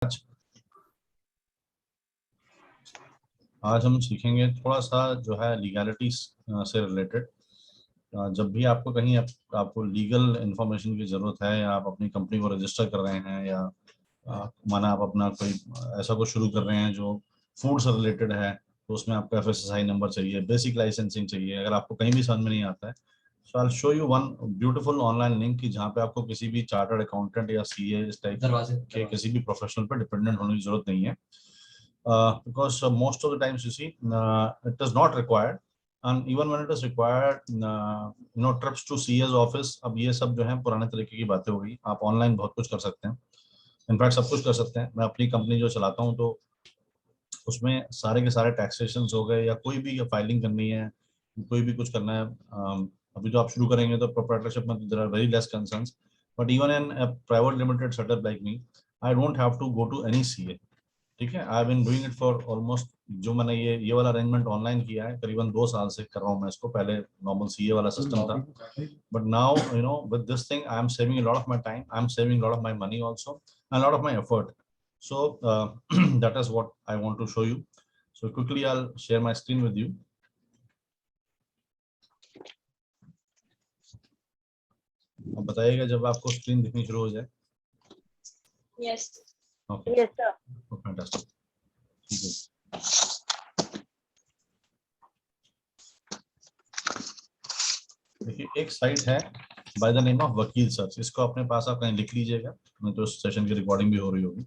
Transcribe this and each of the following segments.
आज हम सीखेंगे थोड़ा सा जो है लीगैलिटी से रिलेटेड। जब भी आपको कहीं आपको लीगल इंफॉर्मेशन की ज़रूरत है या आप अपनी कंपनी को रजिस्टर कर रहे हैं या माना आप अपना कोई ऐसा कुछ शुरू कर रहे हैं जो फूड से रिलेटेड है, तो उसमें आपका FSSAI नंबर चाहिए, बेसिक लाइसेंसिंग चाहिए। अगर आपको कहीं भी समझ में नहीं आता है, so I show you one beautiful online link की जहाँ पे आपको किसी भी चार्टर्ड अकाउंटेंट या CA इस टाइप के किसी भी प्रोफेशनल पर डिपेंडेंट होने की जरूरत नहीं है। Because most of the times you see it is not required, and even when it is required, trips to CS office, अब ये सब जो है पुराने तरीके की बातें हो गई। आप ऑनलाइन बहुत कुछ कर सकते हैं, इनफैक्ट सब कुछ कर सकते हैं। मैं अपनी कंपनी जो चलाता हूँ तो उसमें सारे के सारे टैक्सेशन हो गए या कोई भी फाइलिंग करनी है, कोई भी कुछ करना है। अभी तो आप शुरू करेंगे तो प्रोप्राइटरशिप में there are very less concerns, but even in private limited setup like me, I don't have to go to any CA। ठीक है, I been doing it for almost, जो मैंने ये वाला अरेंजमेंट ऑनलाइन किया है करीबन 2 साल से कर रहा हूँ मैं इसको। पहले नॉर्मल CA वाला सिस्टम था, but now with this thing I am saving lot of my time, I am saving lot of my money also and lot of my effort. So that is what I want to show you. So quickly I'll share my screen with you. अब बताइएगा जब आपको screen दिखनी शुरू हो जाए। Yes. Okay. Yes, sir. Oh, fantastic. ठीक है। देखिए एक साइट है बाय द नेम ऑफ वकील सर्च, इसको अपने पास आप कहीं लिख लीजिएगा, नहीं तो सेशन की रिकॉर्डिंग भी हो रही होगी।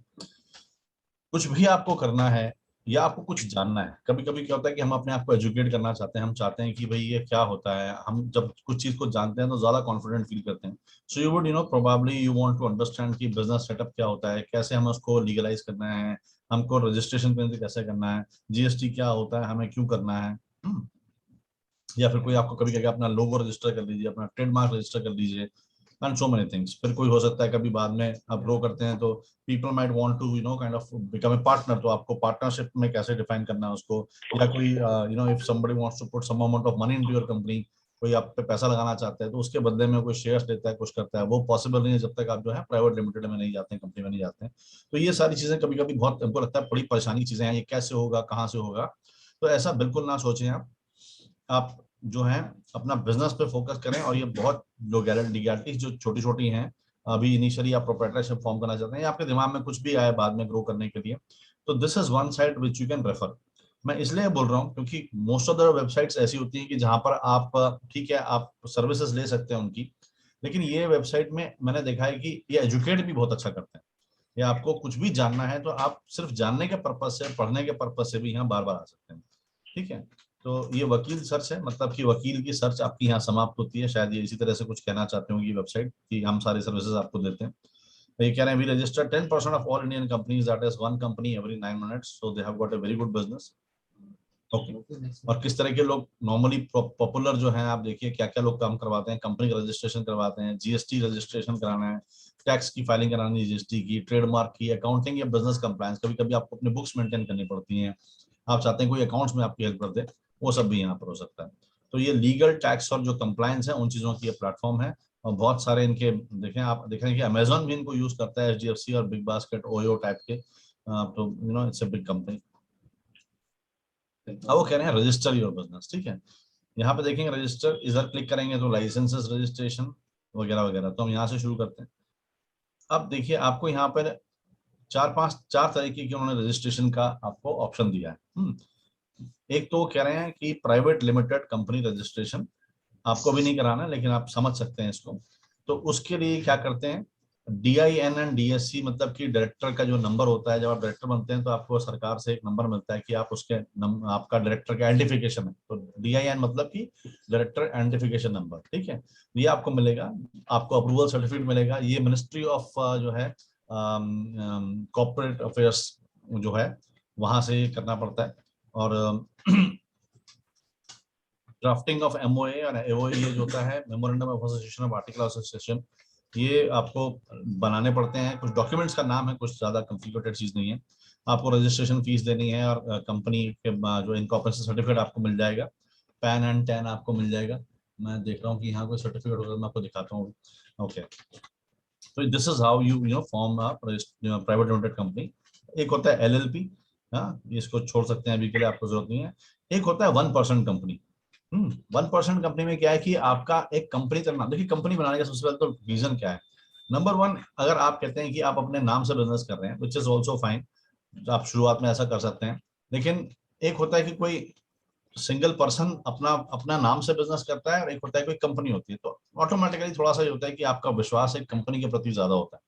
कुछ भी आपको करना है या आपको कुछ जानना है, कभी कभी क्या होता है कि हम अपने आप को एजुकेट करना चाहते हैं, हम चाहते हैं कि भाई ये क्या होता है। हम जब कुछ चीज को जानते हैं तो ज्यादा कॉन्फिडेंट फील करते हैं। So you would probably you want to understand कि बिजनेस सेटअप क्या होता है, कैसे हमें उसको लीगलाइज करना है, हमको रजिस्ट्रेशन कैसे करना है, GST क्या होता है, हमें क्यों करना है। या फिर कोई आपको कभी कभी अपना लोगो रजिस्टर कर लीजिए, अपना ट्रेडमार्क रजिस्टर कर लीजिए, एंड सो मेनी थिंग्स। फिर कोई हो सकता है कभी बाद में आप ग्रो करते हैं तो people might want to kind of become a partner, तो आपको पार्टनरशिप में कैसे डिफाइन करना है उसको। या कोई if somebody wants to put some amount of money into your company, कोई आप पे पैसा लगाना चाहता है तो उसके बदले में कोई शेयर्स देता है, कुछ करता है, वो पॉसिबल नहीं है जब तक आप जो है प्राइवेट लिमिटेड में नहीं जाते हैं, कंपनी में नहीं जाते हैं। तो ये सारी चीजें कभी कभी बहुत हमको लगता है बड़ी परेशानी की चीजें हैं, ये कैसे होगा, कहाँ से होगा। तो ऐसा बिल्कुल ना सोचें आप जो है अपना बिजनेस पे फोकस करें। और ये बहुत लीगैलिटीज जो छोटी छोटी हैं, अभी इनिशियली आप प्रोप्राइटरशिप फॉर्म करना चाहते हैं या आपके दिमाग में कुछ भी आया बाद में ग्रो करने के लिए, तो this is one site which you can refer. मैं इसलिए बोल रहा हूँ क्योंकि मोस्ट ऑफ द वेबसाइट्स ऐसी होती हैं कि जहां पर आप ठीक है आप सर्विसेज ले सकते हैं उनकी, लेकिन ये वेबसाइट में मैंने देखा है कि ये एजुकेट भी बहुत अच्छा करते हैं। या आपको कुछ भी जानना है तो आप सिर्फ जानने के पर्पज से, पढ़ने के पर्पज से भी यहाँ बार बार आ सकते हैं। ठीक है, तो ये वकील सर्च है, मतलब कि वकील की सर्च आपकी यहाँ समाप्त होती है। शायद ये इसी तरह से कुछ कहना चाहते होंगे ये वेबसाइट कि हम सारे सर्विसेज आपको देते हैं। तो ये कह रहे हैं we register 10% of all Indian companies, that is one company every 9 minutes, so they have got a very good business. Okay, और किस तरह के लोग नॉर्मली पॉपुलर जो हैं, आप देखिए क्या क्या लोग काम करवाते हैं। कंपनी का रजिस्ट्रेशन करवाते हैं, GST रजिस्ट्रेशन कराना है, टैक्स की फाइलिंग करानी है, GST की, ट्रेडमार्क की, अकाउंटिंग या बिजनेस कंप्लायंस, कभी कभी आपको अपने बुक्स मेंटेन करनी पड़ती हैं, आप चाहते हैं कोई अकाउंट्स में आपकी हेल्प कर दे, वो सब भी यहाँ पर हो सकता है। तो ये लीगल, टैक्स और जो कंप्लायंस है उन चीजों की ये प्लेटफॉर्म है। और बहुत सारे इनके देखें, आप देखें कि अमेजोन भी इनको यूज करता है, HDFC और बिग बास्केट, ओयो टाइप के। तो इट्स अ बिग कंपनी। अब वो कह रहे हैं रजिस्टर योर बिजनेस। ठीक है, यहाँ पे देखेंगे रजिस्टर, इधर क्लिक करेंगे तो लाइसेंसेस रजिस्ट्रेशन वगैरह वगैरह। तो हम यहाँ से शुरू करते हैं। अब देखिए आपको यहाँ पर चार तरीके की उन्होंने रजिस्ट्रेशन का आपको ऑप्शन दिया है। एक तो कह रहे हैं कि प्राइवेट लिमिटेड कंपनी रजिस्ट्रेशन आपको भी नहीं कराना, लेकिन आप समझ सकते हैं इसको। तो उसके लिए क्या करते हैं, DIN एंड DSC, मतलब कि डायरेक्टर का जो नंबर होता है, जब आप डायरेक्टर बनते हैं तो आपको सरकार से एक नंबर मिलता है कि आप उसके आपका डायरेक्टर का आइडेंटिफिकेशन है। तो DIN मतलब कि डायरेक्टर आइडेंटिफिकेशन नंबर। ठीक है, ये आपको मिलेगा, आपको अप्रूवल सर्टिफिकेट मिलेगा। ये मिनिस्ट्री ऑफ जो है कॉर्पोरेट अफेयर्स जो है वहां से करना पड़ता है। और ड्राफ्टिंग ऑफ MOA और AOA, ये जो होता है memorandum of association of article association, ये आपको बनाने पड़ते हैं। कुछ डॉक्यूमेंट्स का नाम है, कुछ ज्यादा कॉम्प्लिकेटेड चीज नहीं है। आपको रजिस्ट्रेशन फीस देनी है और कंपनी के जो इनकॉर्पोरेशन सर्टिफिकेट आपको मिल जाएगा, पैन एंड टैन आपको मिल जाएगा। मैं देख रहा हूँ कि यहाँ कोई सर्टिफिकेट होगा, मैं आपको दिखाता हूँ। ओके, तो this is how you know form a private limited company. एक होता है LLP, हाँ, इसको छोड़ सकते हैं अभी के लिए, आपको जरूरत नहीं है। एक होता है 1% कंपनी। 1% कंपनी में क्या है कि आपका एक कंपनी का नाम, देखिए कंपनी बनाने का सबसे पहले तो रीजन क्या है। नंबर वन, अगर आप कहते हैं कि आप अपने नाम से बिजनेस कर रहे हैं, विच इज ऑल्सो फाइन, आप शुरुआत में ऐसा कर सकते हैं। लेकिन एक होता है कि कोई सिंगल पर्सन अपना अपना नाम से बिजनेस करता है, और एक होता है कोई कंपनी होती है, तो ऑटोमेटिकली थोड़ा सा ये होता है कि आपका विश्वास एक कंपनी के प्रति ज्यादा होता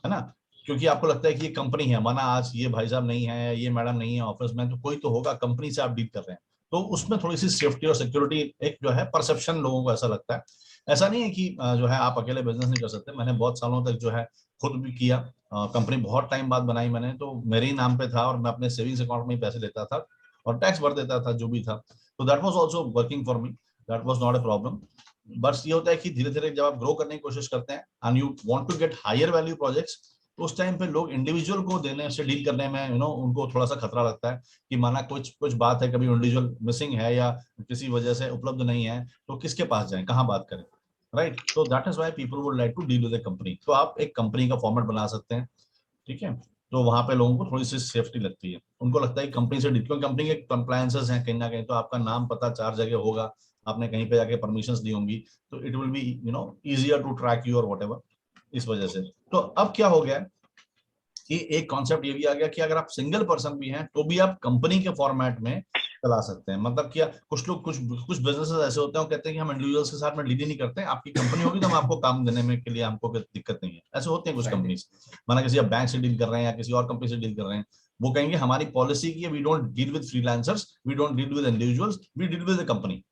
है ना। क्योंकि आपको लगता है कि ये कंपनी है, माना आज ये भाई साहब नहीं है, ये मैडम नहीं है ऑफिस में, तो कोई तो होगा, कंपनी से आप डील कर रहे हैं, तो उसमें थोड़ी सी सेफ्टी और सिक्योरिटी एक जो है परसेप्शन लोगों को ऐसा लगता है। ऐसा नहीं है कि जो है आप अकेले बिजनेस नहीं कर सकते। मैंने बहुत सालों तक जो है खुद भी किया, कंपनी बहुत टाइम बाद बनाई मैंने, तो मेरे ही नाम पे था और मैं अपने सेविंग्स अकाउंट में ही पैसे लेता था और टैक्स भर देता था जो भी था। तो that was also working for me, that was not a problem. बस ये होता है कि धीरे धीरे जब आप ग्रो करने की कोशिश करते हैं and you want to get higher value projects, तो उस टाइम पे लोग इंडिविजुअल को देने से डील करने में उनको थोड़ा सा खतरा लगता है कि माना कुछ कुछ बात है, कभी इंडिविजुअल मिसिंग है या किसी वजह से उपलब्ध नहीं है, तो किसके पास जाएं, कहाँ बात करें, राइट। तो that is why people would like to deal with a company. तो आप एक कंपनी का फॉर्मेट बना सकते हैं, ठीक है। तो वहां पे लोगों को थोड़ी सी सेफ्टी लगती है, उनको लगता है कि कंपनी से डील, क्योंकि कंपनी के कंप्लायंसेस हैं कहीं ना कहीं, तो आपका नाम पता 4 जगह होगा, आपने कहीं पे जाके परमिशंस दी होंगी, तो it will be easier to track you और वट, इस वजह से। तो अब क्या हो गया कि एक कॉन्सेप्ट ये भी आ गया कि अगर आप सिंगल पर्सन भी हैं तो भी आप कंपनी के फॉर्मेट में चला सकते हैं। मतलब क्या, कुछ लोग कुछ कुछ बिजनेसेस ऐसे होते हैं, वो कहते हैं कि हम इंडिविजुअल्स के साथ में डील ही नहीं करते, आपकी कंपनी होगी तो हम आपको काम देने में के लिए हमको कोई दिक्कत नहीं है। ऐसे होते हैं कुछ कंपनीज, माना किसी आप बैंक से डील कर रहे हैं या किसी और कंपनी से डील कर रहे हैं, वो कहेंगे हमारी पॉलिसी की है, we don't deal with freelancers, we don't deal with individuals, we deal with company.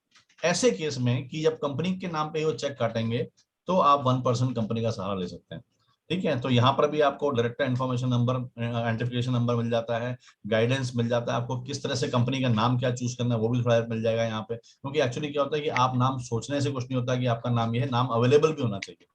ऐसे केस में कि जब कंपनी के नाम पे वो चेक काटेंगे, तो आप 1% कंपनी का सहारा ले सकते हैं, ठीक है। तो यहाँ पर भी आपको director information number, identification number मिल जाता है, गाइडेंस मिल जाता है, आपको किस तरह से कंपनी का नाम क्या चूज करना है वो भी थोड़ा मिल जाएगा यहाँ पे। क्योंकि एक्चुअली क्या होता है कि आप नाम सोचने से कुछ नहीं होता, कि आपका नाम ये है, नाम अवेलेबल भी होना चाहिए,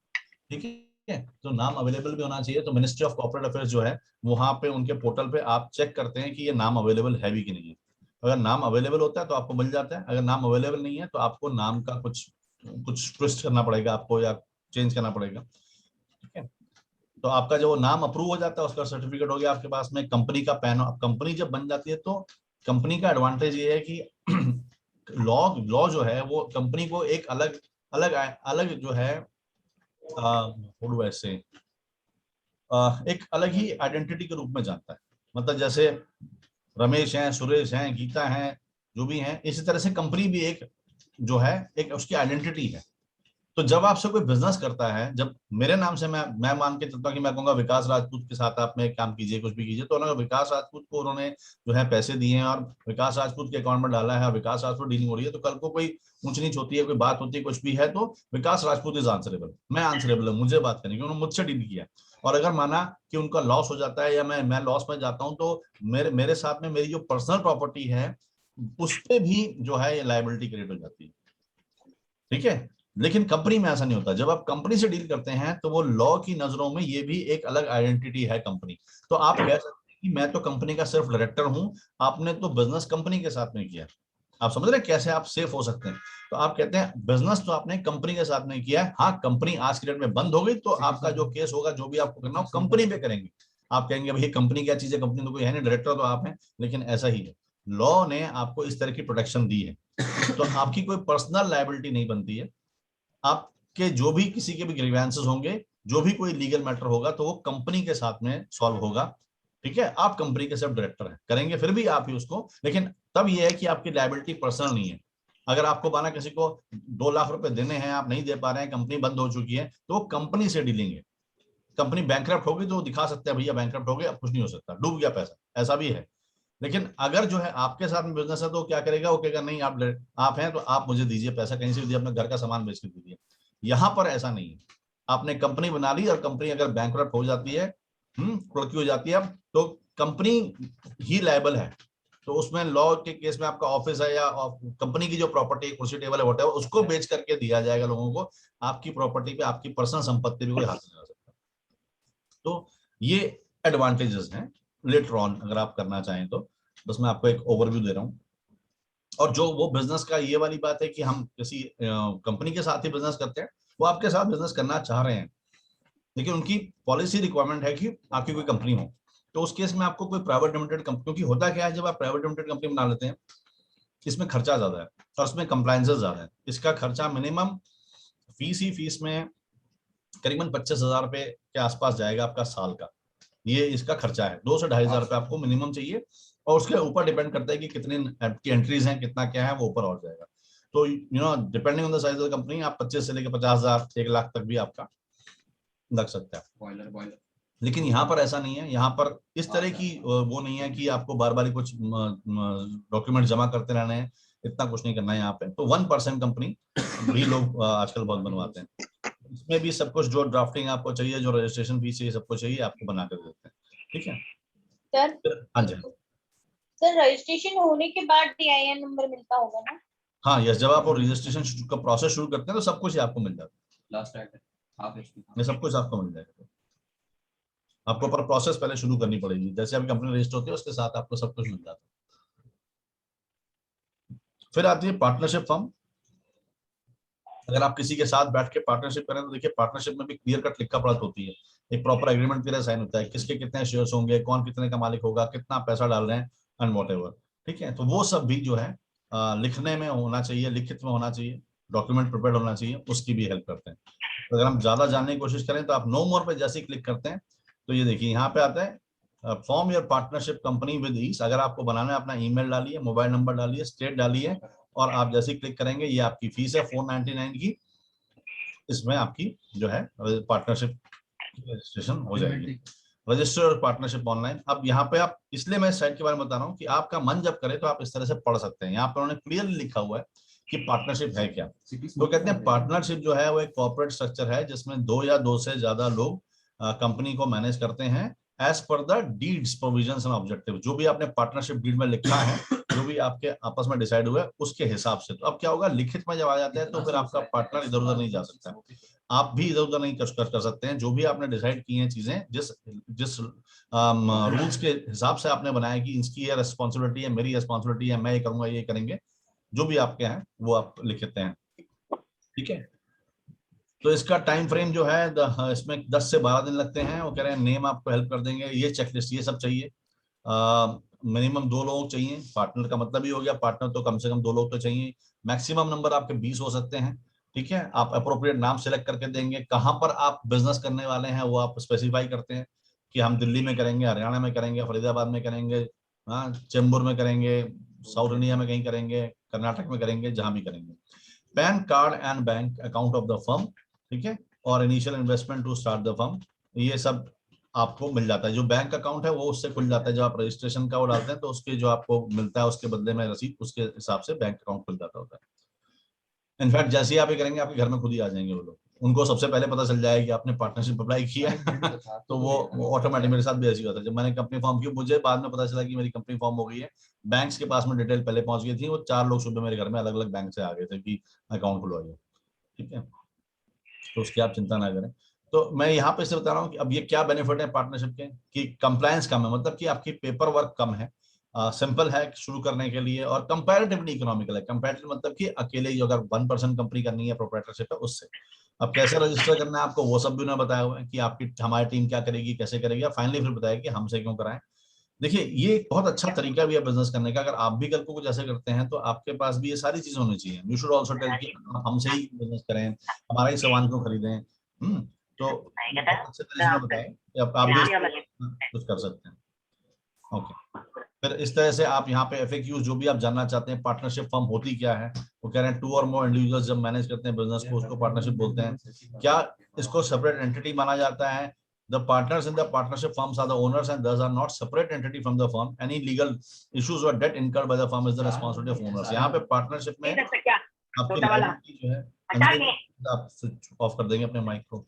ठीक है। तो नाम अवेलेबल भी होना चाहिए। तो मिनिस्ट्री ऑफ कॉर्पोरेट अफेयर्स जो है, वहां पे उनके पोर्टल पे आप चेक करते हैं कि ये नाम अवेलेबल है भी कि नहीं है। अगर नाम अवेलेबल होता है तो आपको मिल जाता है, अगर नाम अवेलेबल नहीं है तो आपको नाम का कुछ कुछ ट्विस्ट करना पड़ेगा आपको, या चेंज करना पड़ेगा, ठीक है। तो आपका जो नाम अप्रूव हो जाता है, उसका सर्टिफिकेट हो गया आपके पास में, कंपनी का पैन। कंपनी जब बन जाती है तो कंपनी का एडवांटेज ये है कि लॉ लॉ जो है वो कंपनी को एक अलग अलग अलग जो है, वैसे एक अलग ही आइडेंटिटी के रूप में जानता है। मतलब जैसे रमेश हैं, सुरेश हैं, गीता हैं, जो भी हैं, इसी तरह से कंपनी भी एक जो है, एक उसकी आइडेंटिटी है। तो जब आपसे कोई बिजनेस करता है, जब मेरे नाम से मैं मान के चलता हूँ कि मैं कहूंगा विकास राजपूत के साथ आप में काम कीजिए, कुछ भी कीजिए, तो उन्होंने विकास राजपूत को उन्होंने जो है पैसे दिए हैं और विकास राजपूत के अकाउंट में डाला है और विकास राजपूत डीलिंग हो रही है, तो कल को कोई ऊंच नीच होती है, कोई बात होती है, कुछ भी है, तो विकास राजपूत इज आंसरेबल, मैं आंसरेबल हूँ, मुझे बात करनी, उन्होंने मुझसे डील किया। और अगर माना कि उनका लॉस हो जाता है या मैं लॉस में जाता हूँ, तो मेरे मेरे साथ में मेरी जो पर्सनल प्रॉपर्टी है उस पर भी जो है लाइबिलिटी क्रिएट हो जाती है, ठीक है। लेकिन कंपनी में ऐसा नहीं होता। जब आप कंपनी से डील करते हैं तो वो लॉ की नजरों में ये भी एक अलग आइडेंटिटी है कंपनी। तो आप कह सकते हैं कि मैं तो कंपनी का सिर्फ डायरेक्टर हूं, आपने तो बिजनेस कंपनी के साथ में किया। आप समझ रहे हैं कैसे आप सेफ हो सकते हैं। तो आप कहते हैं बिजनेस तो आपने कंपनी के साथ में किया है, हाँ कंपनी आज की डेट में बंद हो गई तो आपका जो केस होगा, जो भी आपको करना हो कंपनी पे करेंगे। आप कहेंगे भाई कंपनी क्या चीज है, कंपनी तो कोई है नहीं, डायरेक्टर तो आप हैं। लेकिन ऐसा ही है, लॉ ने आपको इस तरह की प्रोटेक्शन दी है, तो आपकी कोई पर्सनल लायबिलिटी नहीं बनती है। आपके जो भी किसी के भी ग्रीवेंसेस होंगे, जो भी कोई लीगल मैटर होगा, तो वो कंपनी के साथ में सॉल्व होगा, ठीक है। आप कंपनी के सिर्फ डायरेक्टर हैं, करेंगे फिर भी आप ही उसको, लेकिन तब ये है कि आपकी लायबिलिटी पर्सनल नहीं है। अगर आपको माना किसी को 2 लाख रुपए देने हैं, आप नहीं दे पा रहे हैं, कंपनी बंद हो चुकी है, तो वो कंपनी से डीलिंग है। कंपनी बैंकरप्ट होगी तो दिखा सकते हैं भैया बैंकरप्ट हो गया, अब कुछ नहीं हो सकता, डूब गया पैसा, ऐसा भी है। लेकिन अगर जो है आपके साथ में बिजनेस है, तो क्या करेगा, वो कहेगा नहीं आप हैं तो आप मुझे दीजिए पैसा, कहीं से भी दीजिए, अपने घर का सामान बेच के दीजिए। यहाँ पर ऐसा नहीं है, आपने कंपनी बना ली और कंपनी अगर बैंकरप्ट हो जाती है, कुर्की हो जाती है, अब तो कंपनी ही लायबल है। तो उसमें लॉ के केस में आपका ऑफिस है या कंपनी की जो प्रॉपर्टी, कुर्सी टेबल है वोटेवर, उसको बेच करके दिया जाएगा लोगों को। आपकी प्रॉपर्टी पे, आपकी पर्सनल संपत्ति भी कोई हाथ नहीं लगा सकता। तो ये एडवांटेजेस हैं लेटर ऑन, अगर आप करना चाहें तो। बस मैं आपको एक ओवरव्यू दे रहा हूँ। और जो वो बिजनेस का ये वाली बात है कि हम किसी कंपनी के साथ ही बिजनेस करते हैं, वो आपके साथ बिजनेस करना चाह रहे हैं, लेकिन उनकी पॉलिसी रिक्वायरमेंट है कि आपकी कोई कंपनी हो, तो उस केस में आपको कोई प्राइवेट लिमिटेड कंपनी, क्योंकि होता क्या है जब आप प्राइवेट लिमिटेड कंपनी बना लेते हैं इसमें खर्चा ज्यादा है और उसमें कंप्लायंसेस ज्यादा है। इसका खर्चा मिनिमम फीस ही फीस में करीबन 25,000 रुपए के आसपास जाएगा आपका साल का। ये इसका खर्चा है, 2 से 2,500 रुपए आपको मिनिमम चाहिए, और उसके ऊपर डिपेंड करता है कि कितनी आपकी एंट्रीज हैं, कितना क्या है, वो ऊपर और जाएगा। तो depending on the size of the company आप 25 से लेकर 50,000 1 लाख तक भी आपका लग सकता है। बॉयलर लेकिन यहाँ पर ऐसा नहीं है, यहाँ पर इस तरह की वो नहीं है कि आपको बार बार कुछ डॉक्यूमेंट जमा करते रहने हैं, इतना कुछ नहीं करना है यहाँ पे। तो 1% कंपनी भी लोग आजकल बहुत बनवाते हैं, इसमें भी सब कुछ जो ड्राफ्टिंग आपको चाहिए, जो रजिस्ट्रेशन फीस चाहिए, सब कुछ चाहिए, आपको बना कर देते हैं। ठीक है सर। हाँ जी सर रजिस्ट्रेशन होने के बाद DIN नंबर मिलता होगा ना? हाँ यस, जब आप रजिस्ट्रेशन का प्रोसेस शुरू करते हैं तो सब कुछ आपको मिल जाता है, लास्ट ये सब कुछ आपको मिल जाएगा। आपको पर प्रोसेस पहले शुरू करनी पड़ेगी, जैसे अभी कंपनी रजिस्टर होती है उसके साथ आपको सब कुछ मिल जाता है। फिर आती है पार्टनरशिप फर्म। अगर आप किसी के साथ बैठ के पार्टनरशिप करें तो देखिए पार्टनरशिप में भी क्लियर कट लिखा पड़ा होती है, एक प्रॉपर एग्रीमेंट के साइन होता है, किसके कितने शेयर्स होंगे, कौन कितने का मालिक होगा, कितना पैसा डाल रहे हैं एंड वॉट। ठीक है, तो वो सब भी जो है लिखने में होना चाहिए, लिखित में होना चाहिए, डॉक्यूमेंट प्रिपेयर होना चाहिए, उसकी भी हेल्प करते हैं। तो अगर हम ज्यादा जानने की कोशिश करें तो आप नो मोर पे जैसे ही क्लिक करते हैं तो ये देखिए यहाँ पे आता है form your partnership company with ease. अगर आपको बनाना है अपना ईमेल डालिए, मोबाइल नंबर डालिए, स्टेट डालिए, और आप जैसे ही क्लिक करेंगे ये आपकी फीस है 499 की, इसमें आपकी जो है पार्टनरशिप रजिस्ट्रेशन हो जाएगी, रजिस्टर पार्टनरशिप ऑनलाइन। अब यहाँ पे आप, इसलिए मैं साइट के बारे में बता रहा हूँ कि आपका मन जब करे तो आप इस तरह से पढ़ सकते हैं। यहाँ पर उन्होंने क्लियरली लिखा हुआ है कि पार्टनरशिप है क्या। तो कहते हैं पार्टनरशिप जो है वो एक कॉर्पोरेट स्ट्रक्चर है जिसमें 2 या 2 से ज्यादा लोग कंपनी को मैनेज करते हैं as per the deeds provisions and objective. जो भी आपने पार्टनरशिप डीड में लिखा है, जो भी आपके आपस में डिसाइड हुआ है उसके हिसाब से। तो अब क्या होगा, लिखित में जब आ जाता है तो फिर आपका पार्टनर इधर उधर नहीं जा सकता, आप भी इधर उधर नहीं कर सकते हैं। जो भी आपने डिसाइड की हैं चीजें, जिस जिस रूल्स के हिसाब से आपने बनाया कि इसकी ये रिस्पॉन्सिबिलिटी है, मेरी रिस्पॉन्सिबिलिटी है, मैं ये करूंगा, ये करेंगे, जो भी आपके हैं वो आप लिखते हैं। ठीक है, तो इसका टाइम फ्रेम जो है इसमें 10 से 12 दिन लगते हैं। वो कह रहे हैं नेम आपको हेल्प कर देंगे, ये चेकलिस्ट ये सब चाहिए। मिनिमम 2 लोग चाहिए, पार्टनर का मतलब ही हो गया, पार्टनर तो कम से कम 2 लोग तो चाहिए। मैक्सिमम नंबर आपके 20 हो सकते हैं। ठीक है, आप अप्रोप्रिएट नाम सेलेक्ट करके देंगे, कहां पर आप बिजनेस करने वाले हैं वो आप स्पेसिफाई करते हैं कि हम दिल्ली में करेंगे, हरियाणा में करेंगे, फरीदाबाद में करेंगे, हाँ चेंबूर में करेंगे, साउथ इंडिया में कहीं करेंगे, कर्नाटक में करेंगे, जहां भी करेंगे। PAN card and bank account of the firm, ठीक है, और initial investment to start the firm, ये सब आपको मिल जाता है। जो बैंक अकाउंट है वो उससे खुल जाता है, जब आप रजिस्ट्रेशन का वो डालते हैं तो उसके जो आपको मिलता है उसके बदले में रसीद, उसके हिसाब से बैंक अकाउंट खुल जाता होता है। इनफैक्ट जैसे ही आप ये करेंगे आपके घर में खुद ही आ जाएंगे वो लोग, उनको सबसे पहले पता चल जाएगा कि आपने पार्टनरशिप अप्लाई किया है तो वो ऑटोमेटिक, मेरे साथ भी ऐसी होता है। जब मैंने कंपनी फॉर्म की, मुझे बाद में पता चला कि मेरी कंपनी फॉर्म हो गई है, बैंक्स के पास में डिटेल पहले पहुंच गई थी, वो 4 लोग सुबह मेरे घर में अलग अलग बैंक से आ गए थे कि अकाउंट खुलवाइए। ठीक है, तो उसकी आप चिंता ना करें। तो मैं यहाँ पे से बता रहा हूँ कि अब ये क्या बेनिफिट है पार्टनरशिप के, कि कंप्लायंस कम है, मतलब कि आपकी पेपर वर्क कम है, सिंपल है शुरू करने के लिए, और कंपैरेटिवली इकोनॉमिकल है। कंपैरेटिव मतलब कि अकेले जो अगर 1% कंपनी करनी है, प्रोप्राइटरशिप है, उससे। अब कैसे रजिस्टर करना है आपको वो सब भी उन्होंने बताया हुआ है कि आपकी हमारी टीम क्या करेगी, कैसे करेगी, फाइनली फिर बताया कि हमसे क्यों कराएं। देखिए ये एक बहुत अच्छा तरीका भी है बिजनेस करने का। अगर आप भी कल को कुछ ऐसे करते हैं तो आपके पास भी ये सारी चीजें होनी चाहिए। यू शुड आल्सो टेल कि हमसे ही बिजनेस करें, हमारा ही सामान क्यों खरीदें। तो बहुत अच्छे तरीके से बताया कि आप भी कुछ कर सकते हैं। ओके, फिर इस तरह से आप यहाँ पे एफएक्यूज जो भी आप जानना चाहते हैं, पार्टनरशिप फर्म होती क्या है, वो कह रहे हैं 2 और मोर इंडिविजुअल्स जब मैनेज करते हैं बिजनेस को, उसको पार्टनरशिप बोलते हैं। क्या इसको सेपरेट एंटिटी माना जाता है? The partners in the partnership firms are the owners and thus are not separate entity from the firm. Any legal issues or debt incurred by the firm is the responsibility of owners. यहाँ पे partnership में आपकी liability जो है, आप switch off कर देंगे अपने माइक को।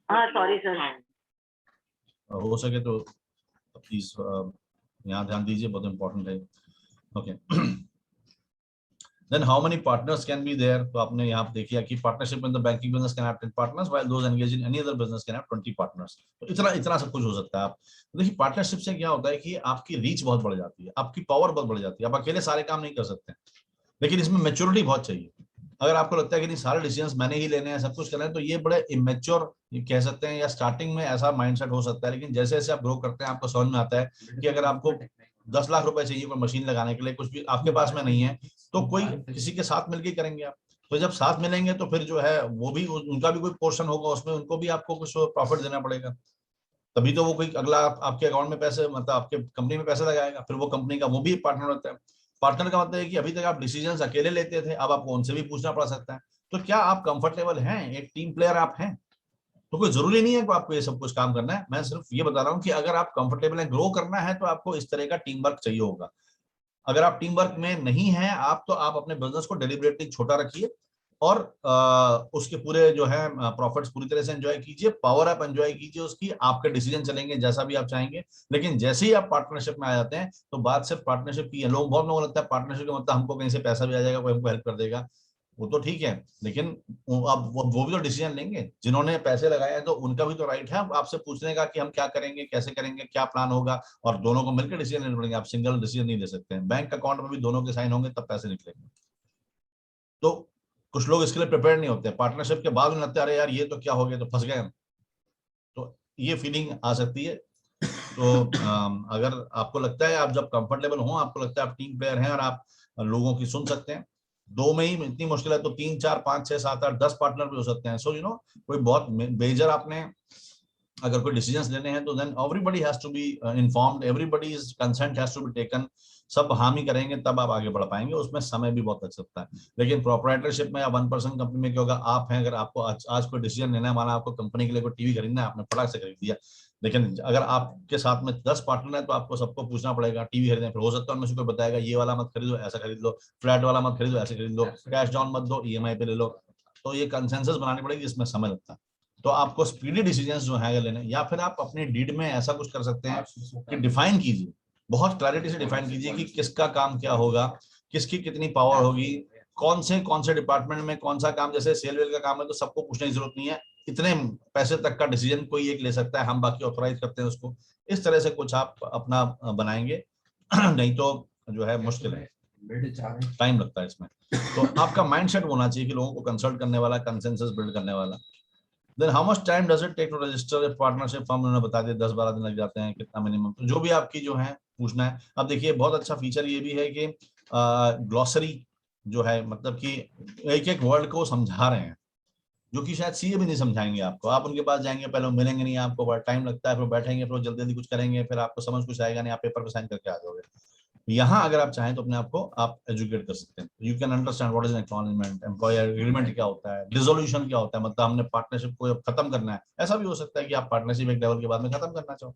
हाँ सॉरी सर, हो सके तो प्लीज यहाँ ध्यान दीजिए, बहुत इंपॉर्टेंट है। Okay, then how many partners can be there? तो आपने यहाँ देखिए कि partnership in the banking business can have 10 partners while those engaged in any other business can have 20 partners. तो इतना सब कुछ हो सकता है। आप देखिए पार्टनरशिप से क्या होता है कि आपकी रीच बहुत बढ़ जाती है, आपकी पावर बहुत बढ़ जाती है, आप अकेले सारे काम नहीं कर सकते, लेकिन इसमें मैच्योरिटी बहुत चाहिए। अगर आपको लगता है कि नहीं सारे डिसीजंस मैंने ही लेने हैं, सब कुछ करना है, तो ये बड़े इमेच्योर कह सकते हैं, या स्टार्टिंग में ऐसा माइंडसेट हो सकता है। लेकिन जैसे जैसे आप ग्रो करते हैं आपको समझ में आता है कि अगर आपको 10 लाख रुपए चाहिए कोई मशीन लगाने के लिए, कुछ भी आपके पास में नहीं है, तो कोई किसी के साथ मिलकर करेंगे आप। तो जब साथ मिलेंगे तो फिर जो है वो भी, उनका भी कोई पोर्शन होगा उसमें, उनको भी आपको कुछ प्रॉफिट देना पड़ेगा, तभी तो वो कोई अगला आपके अकाउंट में पैसे, मतलब आपके कंपनी में पैसे लगाएगा, फिर वो कंपनी का वो भी पार्टनर होता है। पार्टनर का मतलब है कि अभी तक आप डिसीजंस अकेले लेते थे, अब आपको उनसे भी पूछना पड़ सकता है। तो क्या आप कंफर्टेबल हैं, एक टीम प्लेयर आप हैं? तो कोई जरूरी नहीं है कि आपको ये सब कुछ काम करना है, मैं सिर्फ ये बता रहा हूँ कि अगर आप कंफर्टेबल हैं, ग्रो करना है, तो आपको इस तरह का टीम वर्क चाहिए होगा। अगर आप टीम वर्क में नहीं है आप, तो आप अपने बिजनेस को डेलिबरेटली छोटा रखिए और उसके पूरे जो है प्रॉफिट्स पूरी तरह से एंजॉय कीजिए, पावर अप एंजॉय कीजिए उसकी, आपके डिसीजन चलेंगे जैसा भी आप चाहेंगे। लेकिन जैसे ही आप पार्टनरशिप में आ जाते हैं तो बात सिर्फ पार्टनरशिप की है। बहुत लोगों को लगता है पार्टनरशिप का मतलब हमको कहीं से पैसा भी आ जाएगा, कोई हमको हेल्प कर देगा, वो तो ठीक है, लेकिन अब वो भी तो डिसीजन लेंगे जिन्होंने पैसे लगाए हैं, तो उनका भी तो राइट है आपसे पूछने का कि हम क्या करेंगे, कैसे करेंगे, क्या प्लान होगा, और दोनों को मिलकर डिसीजन लेने पड़ेंगे। आप सिंगल डिसीजन नहीं ले सकते हैं। बैंक अकाउंट में भी दोनों के साइन होंगे तब पैसे निकलेंगे। तो कुछ लोग इसके लिए प्रिपेयर नहीं होते, पार्टनरशिप के बाद लगता है अरे यार ये तो क्या हो गया, तो फंस गए हम। तो ये फीलिंग आ सकती है। तो अगर आपको लगता है आप जब कंफर्टेबल हो, आपको लगता है आप टीम प्लेयर हैं और आप लोगों की सुन सकते हैं, दो में ही इतनी मुश्किल है तो 3 4 5 6 7 8 10 पार्टनर भी हो सकते हैं। सो कोई बहुत मेजर आपने अगर कोई डिसीजंस लेने हैं तो then everybody has to be informed, everybody's consent has to be taken. सब हामी करेंगे तब आप आगे बढ़ पाएंगे, उसमें समय भी बहुत लग सकता है। लेकिन प्रोप्राइटरशिप में या 1% कंपनी में क्या होगा, आप हैं, अगर आपको आज कोई डिसीजन लेना है, माना आपको कंपनी के लिए कोई टीवी खरीदना है, आपने फटाक से खरीद दिया, लेकिन अगर आपके साथ में 10 पार्टनर है तो आपको सबको पूछना पड़ेगा टीवी खरीदने, फिर हो सकता है उनमें से कोई बताएगा ये वाला मत खरीदो, ऐसा खरीद लो, फ्लैट वाला मत खरीदो, ऐसे खरीद लो, कैश डाउन मत दो, ईएमआई पे ले लो। तो ये कंसेंसस बनानी पड़ेगी, इसमें समय लगता है। तो आपको स्पीडी डिसीजंस जो है लेने, या फिर आप अपनी डीड में ऐसा कुछ कर सकते हैं कि डिफाइन कीजिए, बहुत क्लैरिटी से डिफाइन कीजिए कि किसका काम क्या होगा, किसकी कितनी पावर होगी, कौन से डिपार्टमेंट में कौन सा काम, जैसे सेल वेल का काम है तो सबको पूछने की जरूरत नहीं है, इतने पैसे तक का डिसीजन कोई एक ले सकता है, हम बाकी ऑथराइज करते हैं उसको। इस तरह से कुछ आप अपना बनाएंगे नहीं तो जो है मुश्किल है, टाइम लगता है इसमें। तो आपका माइंडसेट होना चाहिए कि लोगों को कंसल्ट करने वाला, कंसेंसस बिल्ड करने वाला। Then how much time does it take to register a partnership firm, उन्होंने बता दिया 10-12 दिन लग जाते हैं, कितना मिनिमम, तो जो भी आपकी जो है पूछना है। अब देखिए बहुत अच्छा फीचर ये भी है कि ग्लॉसरी जो है, मतलब कि एक एक वर्ड को समझा रहे हैं, जो कि शायद सीए भी नहीं समझाएंगे आपको। आप उनके पास जाएंगे, पहले मिलेंगे नहीं, आपको बड़ा टाइम लगता है, फिर बैठेंगे, फिर जल्दी जल्दी कुछ करेंगे, फिर आपको समझ कुछ आएगा नहीं, आप पेपर पे साइन करके आ जाओगे। यहाँ अगर आप चाहें तो अपने आप को आप एजुकेट कर सकते हैं। You can understand what is an acknowledgement, employer agreement क्या होता है, डिसोल्यूशन क्या होता है, मतलब हमने पार्टनरशिप को खत्म करना है। ऐसा भी हो सकता है कि आप पार्टनरशिप एक लेवल के बाद में खत्म करना चाहो,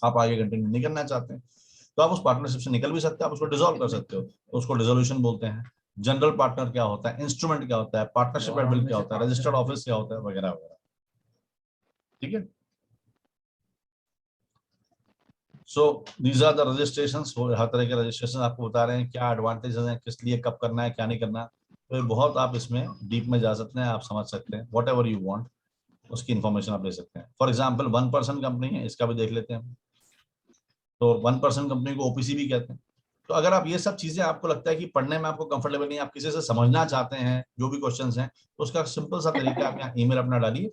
आप आगे कंटिन्यू नहीं करना चाहते हैं, तो आप उस पार्टनरशिप से निकल भी सकते हैं, आप उसको डिसॉल्व कर सकते हो, तो उसको डिसोल्यूशन बोलते हैं। जनरल पार्टनर क्या होता है, इंस्ट्रूमेंट क्या होता है, पार्टनरशिप एट विल क्या होता है, रजिस्टर्ड ऑफिस क्या होता है, वगैरह वगैरह। ठीक है। So these are the registrations, हर तरह के रजिस्ट्रेशन आपको बता रहे हैं क्या एडवांटेजेस हैं, किस लिए कब करना है, क्या नहीं करना। तो बहुत आप इसमें डीप में जा सकते हैं, आप समझ सकते हैं, वॉट एवर यू वांट उसकी इन्फॉर्मेशन आप ले सकते हैं। फॉर एग्जांपल 1% कंपनी है, इसका भी देख लेते हैं। तो 1% कंपनी को ओपीसी भी कहते हैं। तो अगर आप ये सब चीजें, आपको लगता है कि पढ़ने में आपको कंफर्टेबल नहीं, आप किसी से समझना चाहते हैं जो भी क्वेश्चंस हैं, तो उसका सिंपल सा तरीका, आप यहाँ ईमेल अपना डालिए,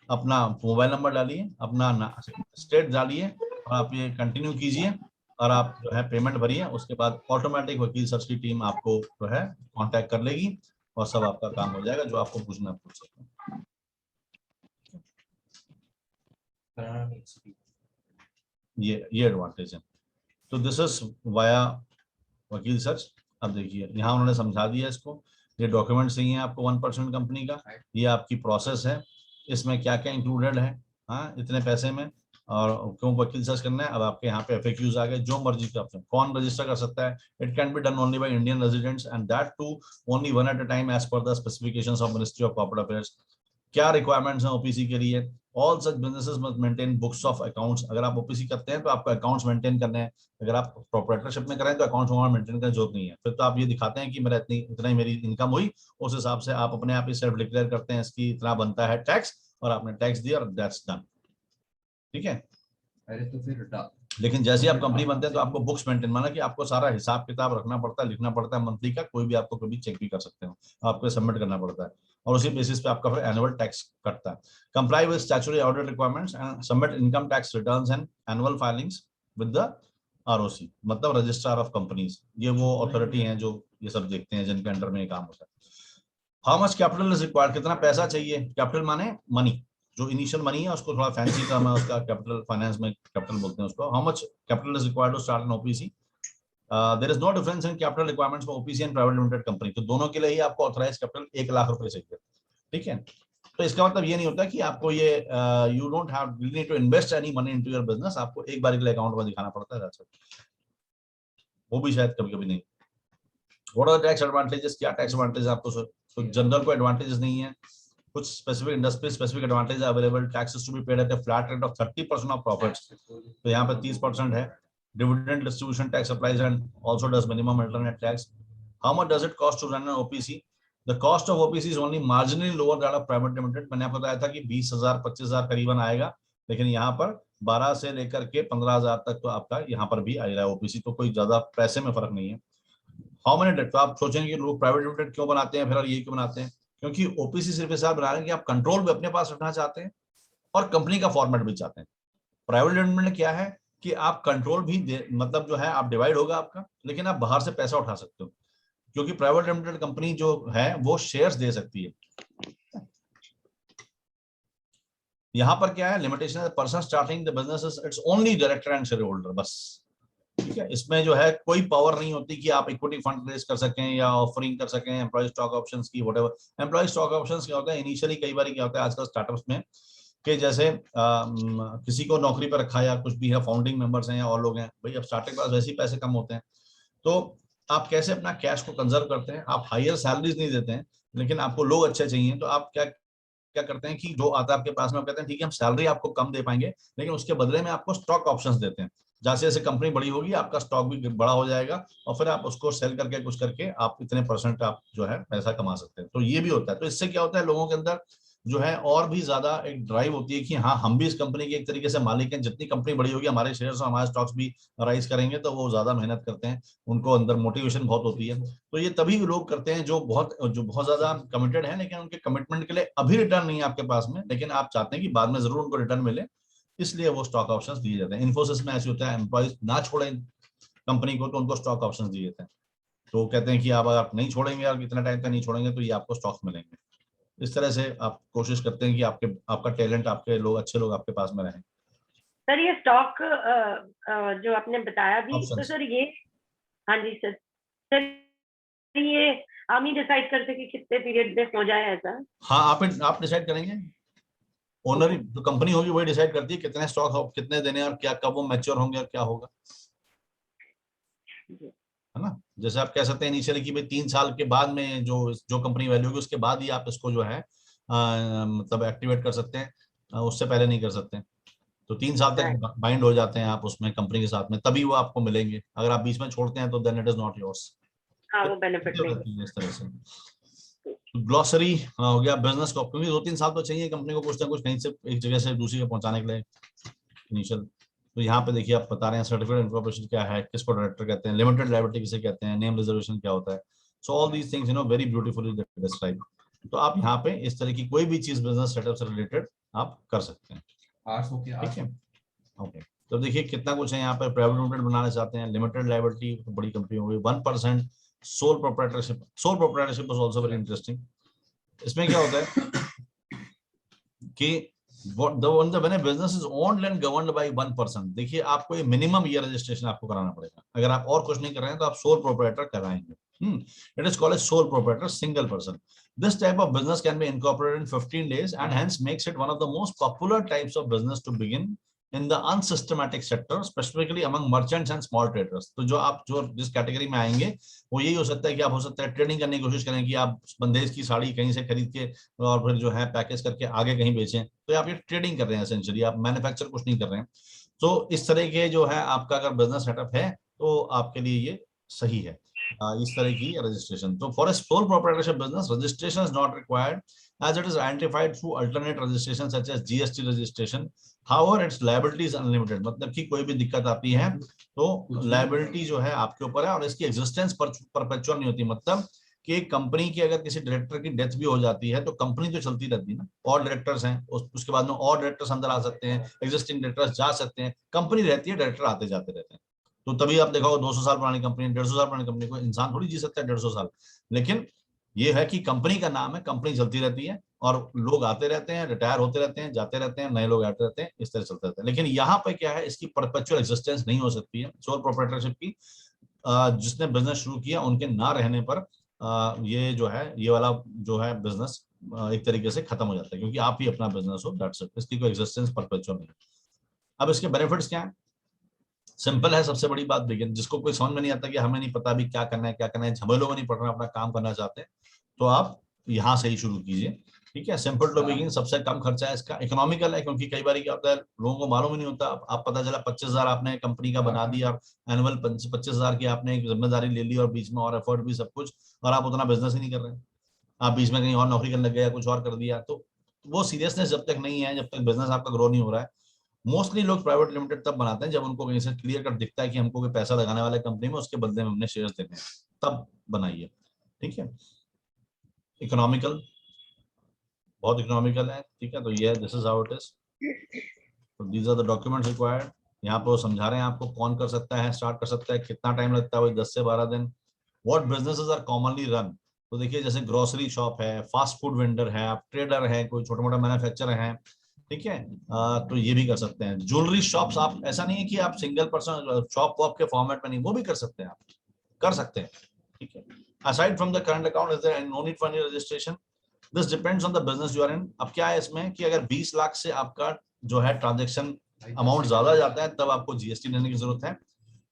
अपना मोबाइल नंबर डालिए, अपना स्टेट डालिए, और आप ये कंटिन्यू कीजिए, और आप जो है पेमेंट भरिए, उसके बाद ऑटोमेटिक वकील सर्च की टीम आपको जो है कांटेक्ट कर लेगी, और सब आपका काम हो जाएगा, जो आपको पूछना है पूछ सकते हैं। ये एडवांटेज है। तो दिस इज वाया वकील सर्च। अब देखिए यहाँ उन्होंने समझा दिया इसको, ये डॉक्यूमेंट चाहिए आपको 1% कंपनी का, ये आपकी प्रोसेस है, इसमें क्या क्या इंक्लूडेड है, हाँ इतने पैसे में, और क्यों वकील सर्च करना है। अब आपके यहाँ पे FAQs आ गए, जो मर्जी का ऑप्शन, कौन रजिस्टर कर सकता है, it can be done only by Indian residents and that too only one at a time as per the specifications of ministry of corporate affairs. क्या रिक्वायरमेंट्स हैं ओपीसी के लिए, all such businesses must maintain books of accounts. अगर आप OPC करते हैं तो आपको अकाउंट्स मेंटेन करने हैं, अगर आप प्रोप्राइटरशिप में करें तो अकाउंट्स वहां मेंटेन करने की जरूरत नहीं है। फिर तो आप ये दिखाते हैं कि मेरा इतना ही मेरी इनकम हुई, उस हिसाब से आप अपने आप ही सेल्फ डिक्लेयर करते हैं इसकी इतना बनता है टैक्स, और आपने टैक्स दिया और दैट्स डन। ठीक है। अरे तो फिर लेकिन जैसे ही आप कंपनी बनते हैं तो आपको बुक्स मेंटेन, माना कि आपको सारा हिसाब किताब रखना पड़ता है, लिखना पड़ता है मंथली का, कोई भी आपको कभी चेक भी कर सकते हो, आपको सबमिट करना पड़ता है और उसी बेसिस पे आपका फिर एनुअल टैक्स कटता है। Comply with statutory audit requirements and submit income tax returns and annual filings with the ROC, मतलब रजिस्ट्रार ऑफ कंपनीज। ये वो अथॉरिटी हैं जो ये सब देखते हैं, जिनके अंडर में ये काम होता है। How much capital is required, कितना पैसा चाहिए। कैपिटल माने मनी, जो इनिशियल मनी है उसको थोड़ा फैंसी टर्म है उसका, कैपिटल फाइनेंस में कैपिटल बोलते हैं उसको। How much capital is required to start an OPC। There is no difference in capital requirements for OPC and private limited company. तो दोनों के लिए ही आपको ऑथराइज कैपिटल 1 लाख रुपए चाहिए, ठीक है। तो इसका मतलब ये नहीं होता कि आपको ये you don't have you need to invest any money into your business, आपको एक बार के लिए अकाउंट में दिखाना पड़ता है, वो भी शायद कभी कभी नहीं। व्हाट आर टैक्स एडवांटेजेस, क्या टैक्स एडवांटेज आपको। तो जनरल को एडवांटेजेस नहीं है, कुछ specific industry specific advantage available. Taxes to be paid at a flat rate of 30% of profits, तो यहाँ पे 30% है। Dividend distribution tax applies and also does minimum alternate tax. How much does it cost to run an OPC। The cost of OPC is only marginally lower that of private limited. मैंने आपको बताया था कि 20,000 25,000 करीबन आएगा, लेकिन यहाँ पर 12 से लेकर के 15,000 तक तो आपका यहाँ पर भी आ रहा है OPC, तो कोई ज्यादा पैसे में फर्क नहीं है। हाउ मेनी डेट, तो आप सोचेंगे कि लोग प्राइवेट लिमिटेड क्यों बनाते हैं फिर, और ये क्यों बनाते हैं, क्योंकि OPC सिर्फ इस बना रहे हैं कि आप कंट्रोल भी अपने पास रखना चाहते हैं और कंपनी का फॉर्मेट भी चाहते हैं। प्राइवेट लिमिटेड में क्या है कि आप कंट्रोल भी मतलब जो है आप डिवाइड होगा आपका, लेकिन आप बाहर से पैसा उठा सकते हो, क्योंकि प्राइवेट लिमिटेड कंपनी जो है वो शेयर्स दे सकती है। यहाँ पर क्या है limitation, person starting the business it's only director and share holder, बस, ठीक है। इसमें जो है कोई पावर नहीं होती कि आप इक्विटी फंड रेज कर सकें या ऑफरिंग कर सकें एम्प्लॉय स्टॉक ऑप्शंस की, व्हाटएवर। एम्प्लॉय स्टॉक ऑप्शंस क्या होता है इनिशियली, कई बार क्या होता है आजकल स्टार्टअप्स में कि जैसे किसी को नौकरी पर रखा या कुछ भी है, फाउंडिंग मेंबर्स हैं या और लोग हैं, भाई अब स्टार्टअप के पास वैसे ही पैसे कम होते हैं, तो आप कैसे अपना कैश को कंजर्व करते हैं। आप हायर सैलरीज नहीं देते हैं, लेकिन आपको लोग अच्छे चाहिए, तो आप क्या क्या करते हैं कि जो आता है आपके पास में, आप कहते हैं ठीक है हम सैलरी आपको कम दे पाएंगे, लेकिन उसके बदले में आपको स्टॉक ऑप्शंस देते हैं। जैसे जैसे कंपनी बड़ी होगी आपका स्टॉक भी बड़ा हो जाएगा, और फिर आप उसको सेल करके कुछ करके आप इतने % आप जो है पैसा कमा सकते हैं। तो ये भी होता है। तो इससे क्या होता है लोगों के अंदर जो है और भी ज्यादा एक ड्राइव होती है कि हाँ हम भी इस कंपनी के एक तरीके से मालिक हैं, जितनी कंपनी बड़ी होगी हमारे शेयर्स और हमारे स्टॉक्स भी राइज करेंगे, तो वो ज्यादा मेहनत करते हैं, उनको अंदर मोटिवेशन बहुत होती है। तो ये तभी लोग करते हैं जो बहुत ज्यादा कमिटेड है, लेकिन उनके कमिटमेंट के लिए अभी रिटर्न नहीं है आपके पास में, लेकिन आप चाहते हैं कि बाद में जरूर उनको रिटर्न मिले, इसलिए वो स्टॉक ऑप्शंस दिए जाते हैं। इन्फोसिस में ऐसे होता है, एम्प्लॉइज ना छोड़ें कंपनी को तो उनको स्टॉक ऑप्शंस दिए जाते हैं, तो वो कहते हैं कि आप अगर नहीं छोड़ेंगे और इतना टाइम तक नहीं छोड़ेंगे तो ये आपको स्टॉक्स मिलेंगे। इस तरह से आप कोशिश करते हैं कि आपका टैलेंट, आपके लोग, अच्छे लोग आपके पास में रहें। सर ये स्टॉक जो आपने बताया भी, तो Options. सर ये, हाँ जी सर, सर ये हम ही डिसाइड करते कि कितने पीरियड में हो जाए ऐसा। हाँ आप डिसाइड करेंगे, ओनर जो कंपनी होगी वही डिसाइड करती है कितने स्टॉक कितने देने और क्या, कब वो मैच्योर होंगे और क्या होगा, है ना। जैसे आप कह सकते हैं इनिशियली कि भाई 3 साल के बाद में जो जो कंपनी वैल्यू होगी उसके बाद ही आप इसको जो है मतलब एक्टिवेट कर सकते हैं, उससे पहले नहीं कर सकते। तो 3 साल तक बाइंड हो जाते हैं आप उसमें कंपनी के साथ में, तभी वो आपको मिलेंगे। अगर आप बीच में छोड़ते हैं तो then it is not yours. हाँ वो बेनिफिट नहीं। इस तरह से ग्लॉसरी हो गया बिजनेस को, क्योंकि 2-3 साल तो चाहिए कंपनी को कुछ ना कुछ कहीं से एक जगह से दूसरी जगह पहुंचाने के लिए इनिशियल। तो यहाँ पे देखिए आप बता रहे हैं सर्टिफिकेट इनकॉर्पोरेशन क्या है, किसको डायरेक्टर कहते हैं, लिमिटेड लायबिलिटी किसे कहते हैं, नेम रिजर्वेशन क्या होता है। So all these things very beautifully describe. तो आप यहाँ पे इस तरह की कोई भी चीज बिजनेस सेटअप से रिलेटेड आप कर सकते हैं, ठीक है। ओके, तो देखिए कितना कुछ है यहाँ पे। प्राइवेट लिमिटेड बनाना चाहते हैं, लिमिटेड लायबिलिटी तो बड़ी कंपनी होगी, 1% sole proprietorship. Sole proprietorship is also very interesting. इसमें क्या होता है कि when a business is owned and governed by 1%, देखिए आपको ये मिनिमम ईयर रजिस्ट्रेशन आपको कराना पड़ेगा। अगर आप और कुछ नहीं कर रहे हैं तो आप सोल प्रोप्राइटर कराएंगे। It is called a sole proprietor, single person. This type of business can be incorporated in 15 days and hence makes it one of the most popular types of business to begin in the unsystematic sector, specifically among merchants and small traders. तो जो जिस category में आएंगे वो यही हो सकता है कि आप हो सकता है ट्रेडिंग करने की कोशिश करें कि आप बंदेज की साड़ी कहीं से खरीद के और फिर जो है पैकेज करके आगे कहीं बेचें, तो आप ये ट्रेडिंग कर रहे हैं एसेंशियली, आप मैन्युफैक्चर कुछ नहीं कर रहे हैं। तो इस तरह के जो है आपका अगर बिजनेस सेटअप है तो आपके लिए ये सही है। इस तरह की रजिस्ट्रेशन। तो for a sole proprietorship business registration is not required as it is identified through alternate registration such as GST registration. However, its liability is unlimited. मतलब कि कोई भी दिक्कत आती है तो liability जो है आपके ऊपर है और इसकी existence परपेचुअल नहीं होती। मतलब कि एक कंपनी की अगर किसी डायरेक्टर की डेथ भी हो जाती है तो कंपनी तो चलती रहती है ना, और डायरेक्टर्स हैं, उसके बाद में और डायरेक्टर्स अंदर आ सकते हैं, एग्जिस्टिंग डायरेक्टर्स जा सकते हैं, कंपनी रहती है, डायरेक्टर आते जाते रहते हैं। तो तभी आप देखो 200 साल पुरानी कंपनी, 150 साल पुरानी कंपनी, को इंसान थोड़ी जी सकता है 150 साल। लेकिन ये है कि कंपनी का नाम है, कंपनी चलती रहती है और लोग आते रहते हैं, रिटायर होते रहते हैं, जाते रहते हैं, नए लोग आते रहते हैं, इस तरह चलते रहते हैं। लेकिन यहाँ पे क्या है, इसकी परपेचुअल एग्जिस्टेंस नहीं हो सकती है सोल प्रोप्राइटरशिप की। जिसने बिजनेस शुरू किया उनके ना रहने पर ये जो है, ये वाला जो है बिजनेस एक तरीके से खत्म हो जाता है, क्योंकि आप ही अपना बिजनेस हो, दैट्स इट। इसकी कोई एग्जिस्टेंस परपेचुअल नहीं। अब इसके बेनिफिट्स क्या है? सिंपल है। सबसे बड़ी बात देखिए, जिसको कोई समझ में नहीं आता कि हमें नहीं पता अभी क्या करना है, क्या करना है, झमेलों में नहीं पड़ रहा, अपना काम करना चाहते हैं, तो आप यहाँ से ही शुरू कीजिए। ठीक है, सिंपल टू बिगिन, सबसे कम खर्चा है इसका, इकोनॉमिकल है, क्योंकि कई बार क्या होता है लोगों को मालूम ही नहीं होता। आप पता चला 25,000 आपने कंपनी का बना दिया, एनुअल 25,000 की आपने एक जिम्मेदारी ले ली और बीच में और एफर्ट भी सब कुछ, और आप उतना बिजनेस ही नहीं कर रहे, आप बीच में कहीं और नौकरी करने लग गए या कुछ और कर दिया, तो वो सीरियसनेस जब तक नहीं है, जब तक बिजनेस आपका ग्रो नहीं हो रहा है। मोस्टली लोग प्राइवेट लिमिटेड तब बनाते हैं जब उनको कहीं से क्लियर कट दिखता है कि हमको कोई पैसा लगाने वाले कंपनी में, उसके बदले में हमने शेयर्स देने हैं, तब बनाइए। ठीक है, इकोनॉमिकल, बहुत इकोनॉमिकल है। ठीक है, तो ये this is how it is. तो these are the documents required. यहाँ पे वो समझा रहे हैं आपको कौन कर सकता है, स्टार्ट कर सकता है, कितना टाइम लगता है, वही 10 से 12 दिन। What businesses are commonly run, तो देखिए जैसे ग्रोसरी शॉप है, फास्ट फूड वेंडर है, आप ट्रेडर है, कोई छोटा मोटा मैन्युफैक्चरर है, ठीक है, तो ये भी कर सकते हैं। ज्वेलरी शॉप्स, आप ऐसा नहीं है कि आप सिंगल पर्सन शॉप वॉप के फॉर्मेट में नहीं, वो भी कर सकते हैं, आप कर सकते हैं। ठीक है, aside from the current account is there no need for any registration, this depends on the business you are in. अब क्या है इसमें कि अगर 20 लाख से आपका जो है ट्रांजेक्शन अमाउंट ज्यादा जाता है तब आपको जीएसटी देने की जरूरत है,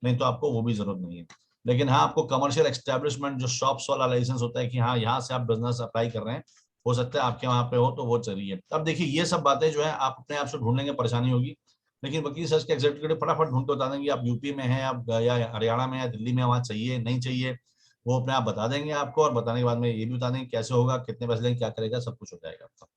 नहीं तो आपको वो भी जरूरत नहीं है। लेकिन हाँ, आपको कमर्शियल एस्टेब्लिशमेंट जो शॉप्स वाला लाइसेंस होता है कि हाँ यहाँ से आप बिजनेस अप्लाई कर रहे हैं, हो सकता है आपके वहां पे हो, तो वो चाहिए। अब देखिए ये सब बातें जो है आप अपने आप से ढूंढने में परेशानी होगी, लेकिन वकील सर्च के एग्जीक्यूटिव फटाफट ढूंढ के बता देंगे आप यूपी में हैं, आप या हरियाणा में या दिल्ली में, वहां चाहिए नहीं चाहिए, वो अपने आप बता देंगे आपको, और बताने के बाद में ये भी बता देंगे कैसे होगा, कितने पैसे लेंगे, क्या करेगा, सब कुछ हो जाएगा आपका।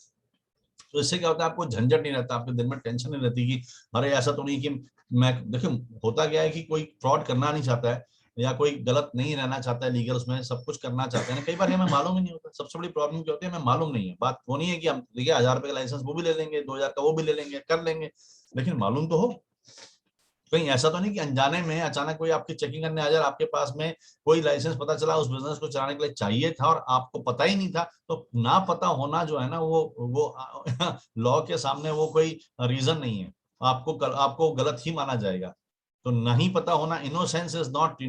तो इससे क्या होता है, आपको झंझट नहीं रहता, आपके दिल में टेंशन नहीं रहती कि अरे ऐसा तो नहीं कि मैं, देखिए होता क्या है कि कोई फ्रॉड करना नहीं चाहता है या कोई गलत नहीं रहना चाहता है, लीगल उसमें सब कुछ करना चाहते हैं, कई बार हमें मालूम ही नहीं होता। सबसे बड़ी प्रॉब्लम क्या होती है, हमें मालूम नहीं है। बात वो नहीं है कि हम देखिए 1000 रुपए का लाइसेंस वो भी ले लेंगे, 2000 का वो भी ले लेंगे, कर लेंगे, लेकिन मालूम तो हो। कहीं ऐसा तो नहीं कि अनजाने में अचानक कोई आपकी चेकिंग करने आ जाए, आपके पास में कोई लाइसेंस पता चला उस बिजनेस को चलाने के लिए चाहिए था और आपको पता ही नहीं था, तो ना पता होना जो है ना वो लॉ के सामने वो कोई रीजन नहीं है, आपको गलत ही माना जाएगा। तो नहीं पता होना, innocence is not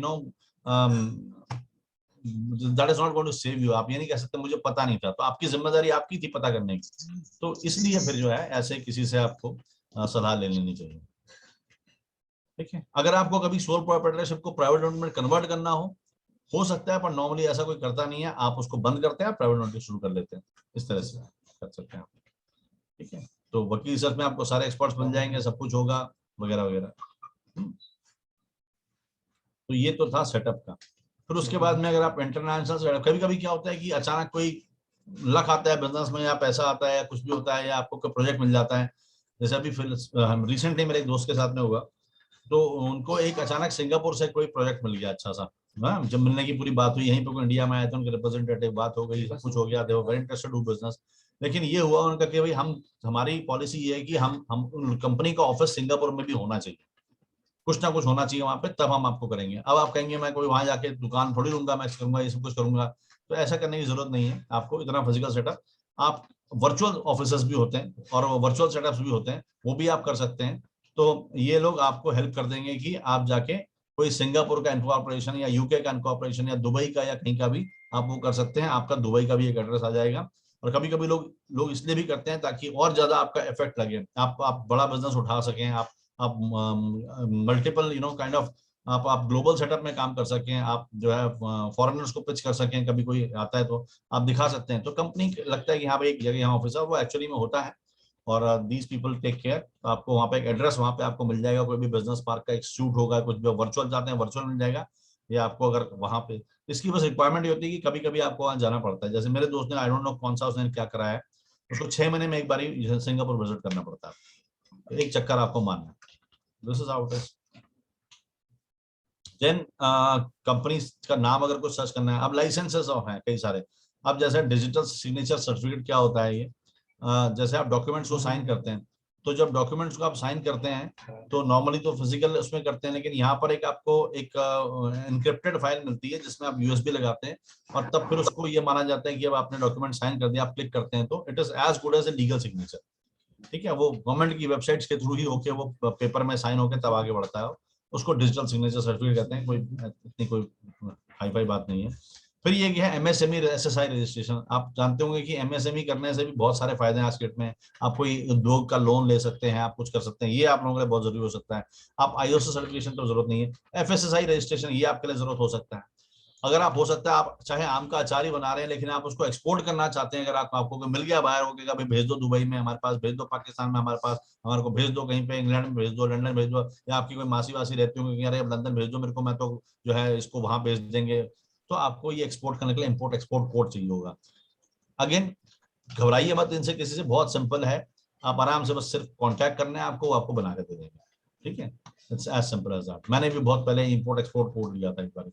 that is not going to save you. आप ये नहीं कह सकते मुझे पता नहीं था, तो आपकी जिम्मेदारी आपकी थी पता करने की, तो इसलिए फिर जो है ऐसे किसी से आपको सलाह ले लेनी चाहिए। ठीक है, अगर आपको कभी सोल प्रोप्राइटरशिप को प्राइवेट लिमिटेड में कन्वर्ट करना हो सकता है, पर नॉर्मली ऐसा कोई करता नहीं है, आप उसको बंद करते हैं, प्राइवेट लिमिटेड शुरू कर लेते हैं, इस तरह से कर सकते हैं। ठीक है, तो वकील सर्च में आपको सारे एक्सपर्ट्स बन जाएंगे, सब कुछ होगा वगैरह वगैरह। तो ये तो था सेटअप का। फिर उसके बाद में अगर आप इंटरनेशनल, कभी कभी क्या होता है कि अचानक कोई लक आता है बिजनेस में, या पैसा आता है या कुछ भी होता है, या आपको कोई प्रोजेक्ट मिल जाता है। जैसे अभी हम रिसेंटली मेरे एक दोस्त के साथ में हुआ, तो उनको एक अचानक सिंगापुर से कोई प्रोजेक्ट मिल गया अच्छा सा। हाँ, जब मिलने की पूरी बात हुई, यहीं पे इंडिया में आए थे, उनके रिप्रेजेंटेटिव, बात हो गई, सब कुछ हो गया, they were very interested to business. लेकिन ये हुआ उनका कि भाई हमारी पॉलिसी ये है कि हम कंपनी का ऑफिस सिंगापुर में भी होना चाहिए, कुछ ना कुछ होना चाहिए वहां पे, तब हम आपको करेंगे। अब आप कहेंगे मैं कोई वहां जाके दुकान थोड़ी लूंगा, मैं करूंगा ये सब कुछ करूंगा, तो ऐसा करने की जरूरत नहीं है आपको इतना फिजिकल सेटअप। आप वर्चुअल ऑफिस भी होते हैं और वर्चुअल सेटअप्स भी होते हैं, वो भी आप कर सकते हैं। तो ये लोग आपको हेल्प कर देंगे कि आप जाके कोई सिंगापुर का इनकॉर्पोरेशन या यूके का इनकॉर्पोरेशन या दुबई का या कहीं का भी आप वो कर सकते हैं। आपका दुबई का भी एक एड्रेस आ जाएगा। और कभी कभी लोग इसलिए भी करते हैं ताकि और ज्यादा आपका इफेक्ट लगे, आप बड़ा बिजनेस उठा सकें, आप मल्टीपल काइंड ऑफ आप ग्लोबल सेटअप में काम कर सकें, आप जो है फॉरेनर्स को पिच कर सकें, कभी कोई आता है तो आप दिखा सकते हैं। तो कंपनी लगता है कि यहाँ पे एक जगह यहाँ ऑफिस है, वो एक्चुअली में होता है, और दीज पीपल टेक केयर। तो आपको वहाँ पे एक एड्रेस वहाँ पे आपको मिल जाएगा, कोई भी बिजनेस पार्क का एक इंस्टीट्यूट होगा, कुछ भी वर्चुअल चाहते हैं वर्चुअल मिल जाएगा, ये आपको अगर वहां पे, इसकी बस रिक्वायरमेंट ये होती है कि कभी कभी आपको वहां जाना पड़ता है। जैसे मेरे दोस्त ने, आई डोंट नो कौन सा उसने क्या करा है, उसको 6 महीने में एक बार सिंगापुर विजिट करना पड़ता है, एक चक्कर आपको मारना है। This is how it is. Then company का नाम अगर कुछ सर्च करना है, अब लाइसेंसेस हैं कई सारे। अब जैसे डिजिटल सिग्नेचर सर्टिफिकेट क्या होता है ये, जैसे आप डॉक्यूमेंट्स को साइन करते हैं, तो जब डॉक्यूमेंट्स को आप साइन करते हैं तो नॉर्मली तो फिजिकल उसमें करते हैं, लेकिन यहाँ पर एक आपको एक एनक्रिप्टेड फाइल मिलती है जिसमें आप यूएसबी लगाते हैं, और तब फिर उसको ये माना जाता है कि अब आपने डॉक्यूमेंट साइन कर दिया, आप क्लिक करते हैं तो it is as good as a legal signature. ठीक है, वो गवर्नमेंट की वेबसाइट्स के थ्रू ही होके वो पेपर में साइन होके तब आगे बढ़ता है, उसको डिजिटल सिग्नेचर सर्टिफिकेट कहते हैं। कोई इतनी कोई हाई फाई बात नहीं है। फिर ये क्या है, एमएसएमई एसएसआई रजिस्ट्रेशन। आप जानते होंगे कि एमएसएमई करने से भी बहुत सारे फायदे हैं आज के डेट में। आप कोई उद्योग का लोन ले सकते हैं, आप कुछ कर सकते हैं, ये आप लोगों के लिए बहुत जरूरी हो सकता है। आप आईओसी सर्टिफिकेशन तो जरूरत नहीं है, एफएसएसआई रजिस्ट्रेशन ये आपके लिए जरूरत हो सकता है। अगर आप हो सकता है आप चाहे आम का अचार ही बना रहे हैं, लेकिन आप उसको एक्सपोर्ट करना चाहते हैं, अगर आपको मिल गया बाहर हो गया, भाई भेज दो दुबई में हमारे पास, भेज दो पाकिस्तान में हमारे पास, हमारे को भेज दो कहीं पे इंग्लैंड में भेज दो, लंदन भेज दो, या आपकी कोई मासी वासी रहती होंगी, अरे लंदन भेज दो मेरे को, मैं तो जो है इसको वहां भेज देंगे, तो आपको ये एक्सपोर्ट करने के लिए इम्पोर्ट एक्सपोर्ट कोड चाहिए होगा। अगेन घबराइए मत इनसे, किसी से, बहुत सिंपल है, आप आराम से बस सिर्फ कॉन्टैक्ट करना है आपको, वो आपको बना के दे देंगे। ठीक है, it's as simple as that. मैंने भी बहुत पहले इम्पोर्ट एक्सपोर्ट कोड लिया था एक बार,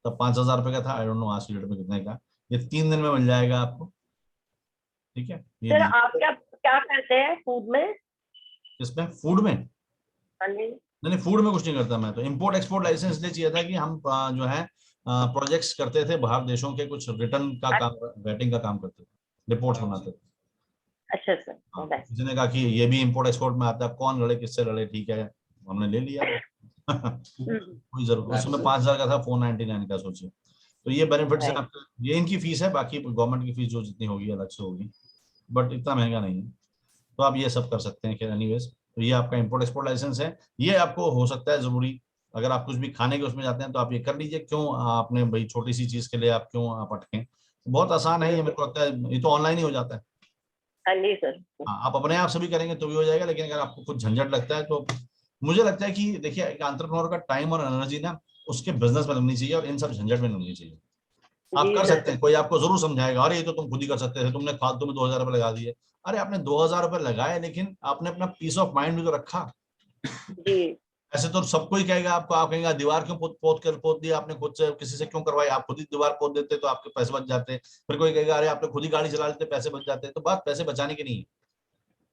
तब 5,000 रुपए का था, आई डोंट नो आज की डेट में कितने का। ये 3 दिन में मिल जाएगा आपको। ठीक है, ये सर आप क्या क्या करते हैं फूड में? इसमें फूड में हाँ जी। नहीं, फूड में कुछ नहीं करता मैं तो। इम्पोर्ट एक्सपोर्ट लाइसेंस इसलिए चाहिए था कि हम जो है प्रोजेक्ट्स करते थे बाहर देशों के, कुछ रिटर्न का काम, वेटिंग का काम करते थे, रिपोर्ट्स बनाते थे। अच्छा सर। किसी ने कहा कि ये भी इम्पोर्ट एक्सपोर्ट में आता है, कौन लड़े किससे लड़े, ठीक है हमने ले लिया। कोई जरूरत, उसमें 5,000 का था, 499 का, सोचिए। तो ये बेनिफिट्स है आपके, ये इनकी फीस है, बाकी गवर्नमेंट की फीस जो जितनी होगी अलग से होगी, बट इतना महंगा नहीं है। तो आप ये सब कर सकते हैं। एनीवेज, तो ये आपका इम्पोर्ट एक्सपोर्ट लाइसेंस है, ये आपको हो सकता है जरूरी। अगर आप कुछ भी खाने के उसमें जाते हैं तो आप ये कर लीजिए, क्यों आपने भाई छोटी सी चीज के लिए आप क्यों आप अटकें, बहुत आसान है ये, मेरे को लगता है ये तो ऑनलाइन ही हो जाता है। हाँ जी सर। हाँ, आप अपने आप से भी करेंगे तो भी हो जाएगा, लेकिन अगर आपको कुछ झंझट लगता है तो मुझे लगता है कि देखिए, एक एंटरप्रेन्योर का टाइम और एनर्जी ना उसके बिजनेस में लगनी चाहिए, और इन सब झंझट में लगनी चाहिए। आप कर सकते हैं, कोई आपको जरूर समझाएगा, अरे ये तो तुम खुद ही कर सकते थे, तुमने फालतू में 2,000 रुपए लगा दिए। अरे आपने 2,000 रुपए लगाए, लेकिन आपने अपना पीस ऑफ माइंड भी तो रखा। जी। ऐसे तो सबको ही कहेगा आपको, आप कहेंगे दीवार क्यों पोत दिया आपने, खुद से किसी से क्यों करवाई, आप खुद ही दीवार पोत देते तो आपके पैसे बच जाते। फिर कोई कहेगा अरे आपने खुद ही गाड़ी चला लेते, पैसे बच जाते। तो बात पैसे बचाने की नहीं है,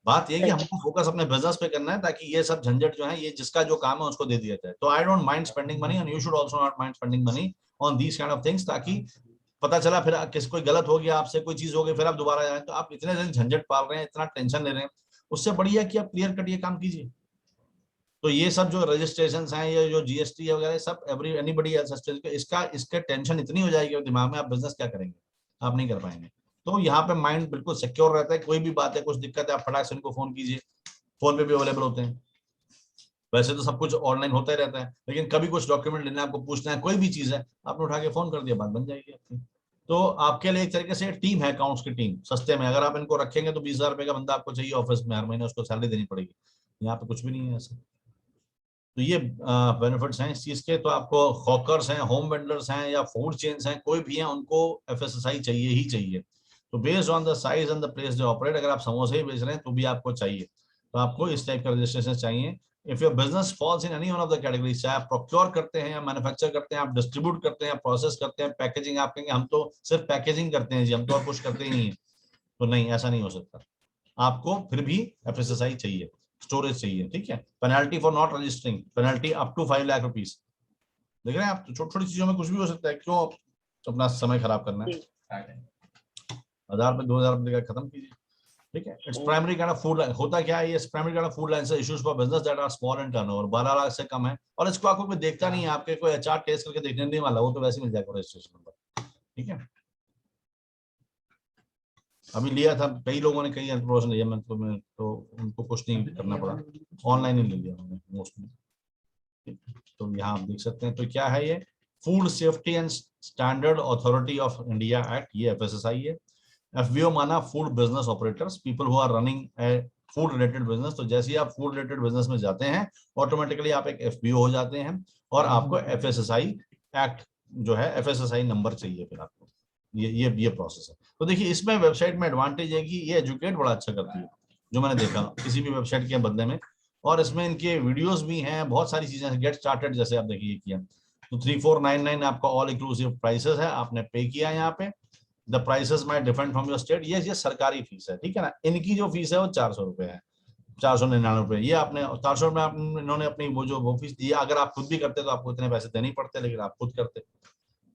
बात ये कि हमको फोकस अपने बिजनेस पे करना है, ताकि ये सब झंझट जो है, ये जिसका जो काम है उसको दे दिया जाए। तो I don't mind spending money, and you should also not mind spending money on these kind of things, ताकि पता चला फिर किस कोई गलत हो गया आपसे, कोई चीज हो गई, फिर आप दोबारा जाए, तो आप इतने दिन झंझट पाल रहे हैं, इतना टेंशन ले रहे हैं, उससे बढ़िया कि आप क्लियर कट ये काम कीजिए। तो ये सब जो रजिस्ट्रेशन हैं, ये जो जीएसटी है वगैरह, सब एनीबडी एल्स, इसके टेंशन इतनी हो जाएगी दिमाग में, आप बिजनेस क्या करेंगे, आप नहीं कर पाएंगे। तो यहाँ पे माइंड बिल्कुल सिक्योर रहता है, कोई भी बात है, कुछ दिक्कत है, आप फटाक से उनको फोन कीजिए, फोन पे भी अवेलेबल होते हैं। वैसे तो सब कुछ ऑनलाइन होता ही रहता है, लेकिन कभी कुछ डॉक्यूमेंट लेना है, आपको पूछना है, कोई भी चीज है, आपने उठा के फोन कर दिया, बात बन जाएगी आपकी। तो आपके लिए एक तरीके से टीम है, अकाउंट्स की टीम, सस्ते में। अगर आप इनको रखेंगे तो 20,000 रुपए का बंदा आपको चाहिए ऑफिस में, हर महीने उसको सैलरी देनी पड़ेगी। यहाँ पे कुछ भी नहीं है ऐसा। तो ये बेनिफिट्स हैं इस चीज के। तो आपको हॉकर्स हैं, होम वेंडर्स हैं, या फूड चेन्स हैं, कोई भी हैं, उनको एफएसएसआई चाहिए ही चाहिए। तो based on the size and the place they operate, अगर आप समोसे ही बेच रहे हैं तो भी आपको चाहिए, तो आपको इस टाइप का रजिस्ट्रेशन चाहिए। If your business falls in any one of the categories, चाहे आप प्रोक्योर करते हैं या मैन्युफैक्चर करते हैं, आप डिस्ट्रीब्यूट करते हैं, प्रोसेस करते हैं, पैकेजिंग, आप कहेंगे हम तो सिर्फ पैकेजिंग करते हैं जी, हम तो और कुछ करते ही नहीं है, तो नहीं, ऐसा नहीं हो सकता। आपको फिर भी एफएसएसआई चाहिए, स्टोरेज चाहिए। ठीक है, penalty for not registering, penalty up to 5 lakh rupees. देख रहे हैं आप, तो छोटी छोटी चीजों में कुछ भी हो सकता है, क्यों अपना समय खराब करना है। 1,000 रुपए 2,000 रुपए खत्म कीजिए। ठीक है, it's primary kind of food, होता क्या है, ये primary kind of food license issues for business that are small in turnover, 12 lakh से कम है, और इसको आपको कोई देखता नहीं है, आपके कोई एचआर टेस्ट करके देखने नहीं वाला, वो तो वैसे मिल जाएगा रजिस्ट्रेशन नंबर। ठीक है, अभी लिया था कई लोगों ने, कई एंटरप्रेन्योर्स ने लिया, मैं तो उनको कुछ नहीं करना पड़ा, ऑनलाइन ही ले लिया उन्होंने मोस्टली। तो यहाँ आप देख सकते हैं। तो क्या है ये, food safety and standard authority of India act, ये एफएसएसआई है। एफबीओ माना food business operators, people who are running a food related business. तो जैसे ही आप फूड रिलेटेड बिजनेस में जाते हैं, ऑटोमेटिकली आप एक एफबीओ हो जाते हैं, और आपको एफएसएसआई एक्ट जो है FSSAI नंबर चाहिए फिर आपको, ये प्रोसेस है। तो देखिए इसमें वेबसाइट में एडवांटेज है कि ये एजुकेट बड़ा अच्छा करती है, जो मैंने देखा किसी भी वेबसाइट के बदले में। और इसमें इनके वीडियोस भी हैं, बहुत सारी चीजें, गेट स्टार्टेड जैसे आप देखिए किया तो 3499 आपका ऑल इंक्लूसिव प्राइसेस है, आपने पे किया यहाँ पे। The prices might different from your state, ये सरकारी फीस है, ठीक है ना। इनकी जो फीस है वो 400 रुपए है, 499 रुपए। ये आपने 400 में इन्होंने अपनी वो फीस दी। अगर आप खुद भी करते तो आपको इतने पैसे देने ही पड़ते, लेकिन आप खुद करते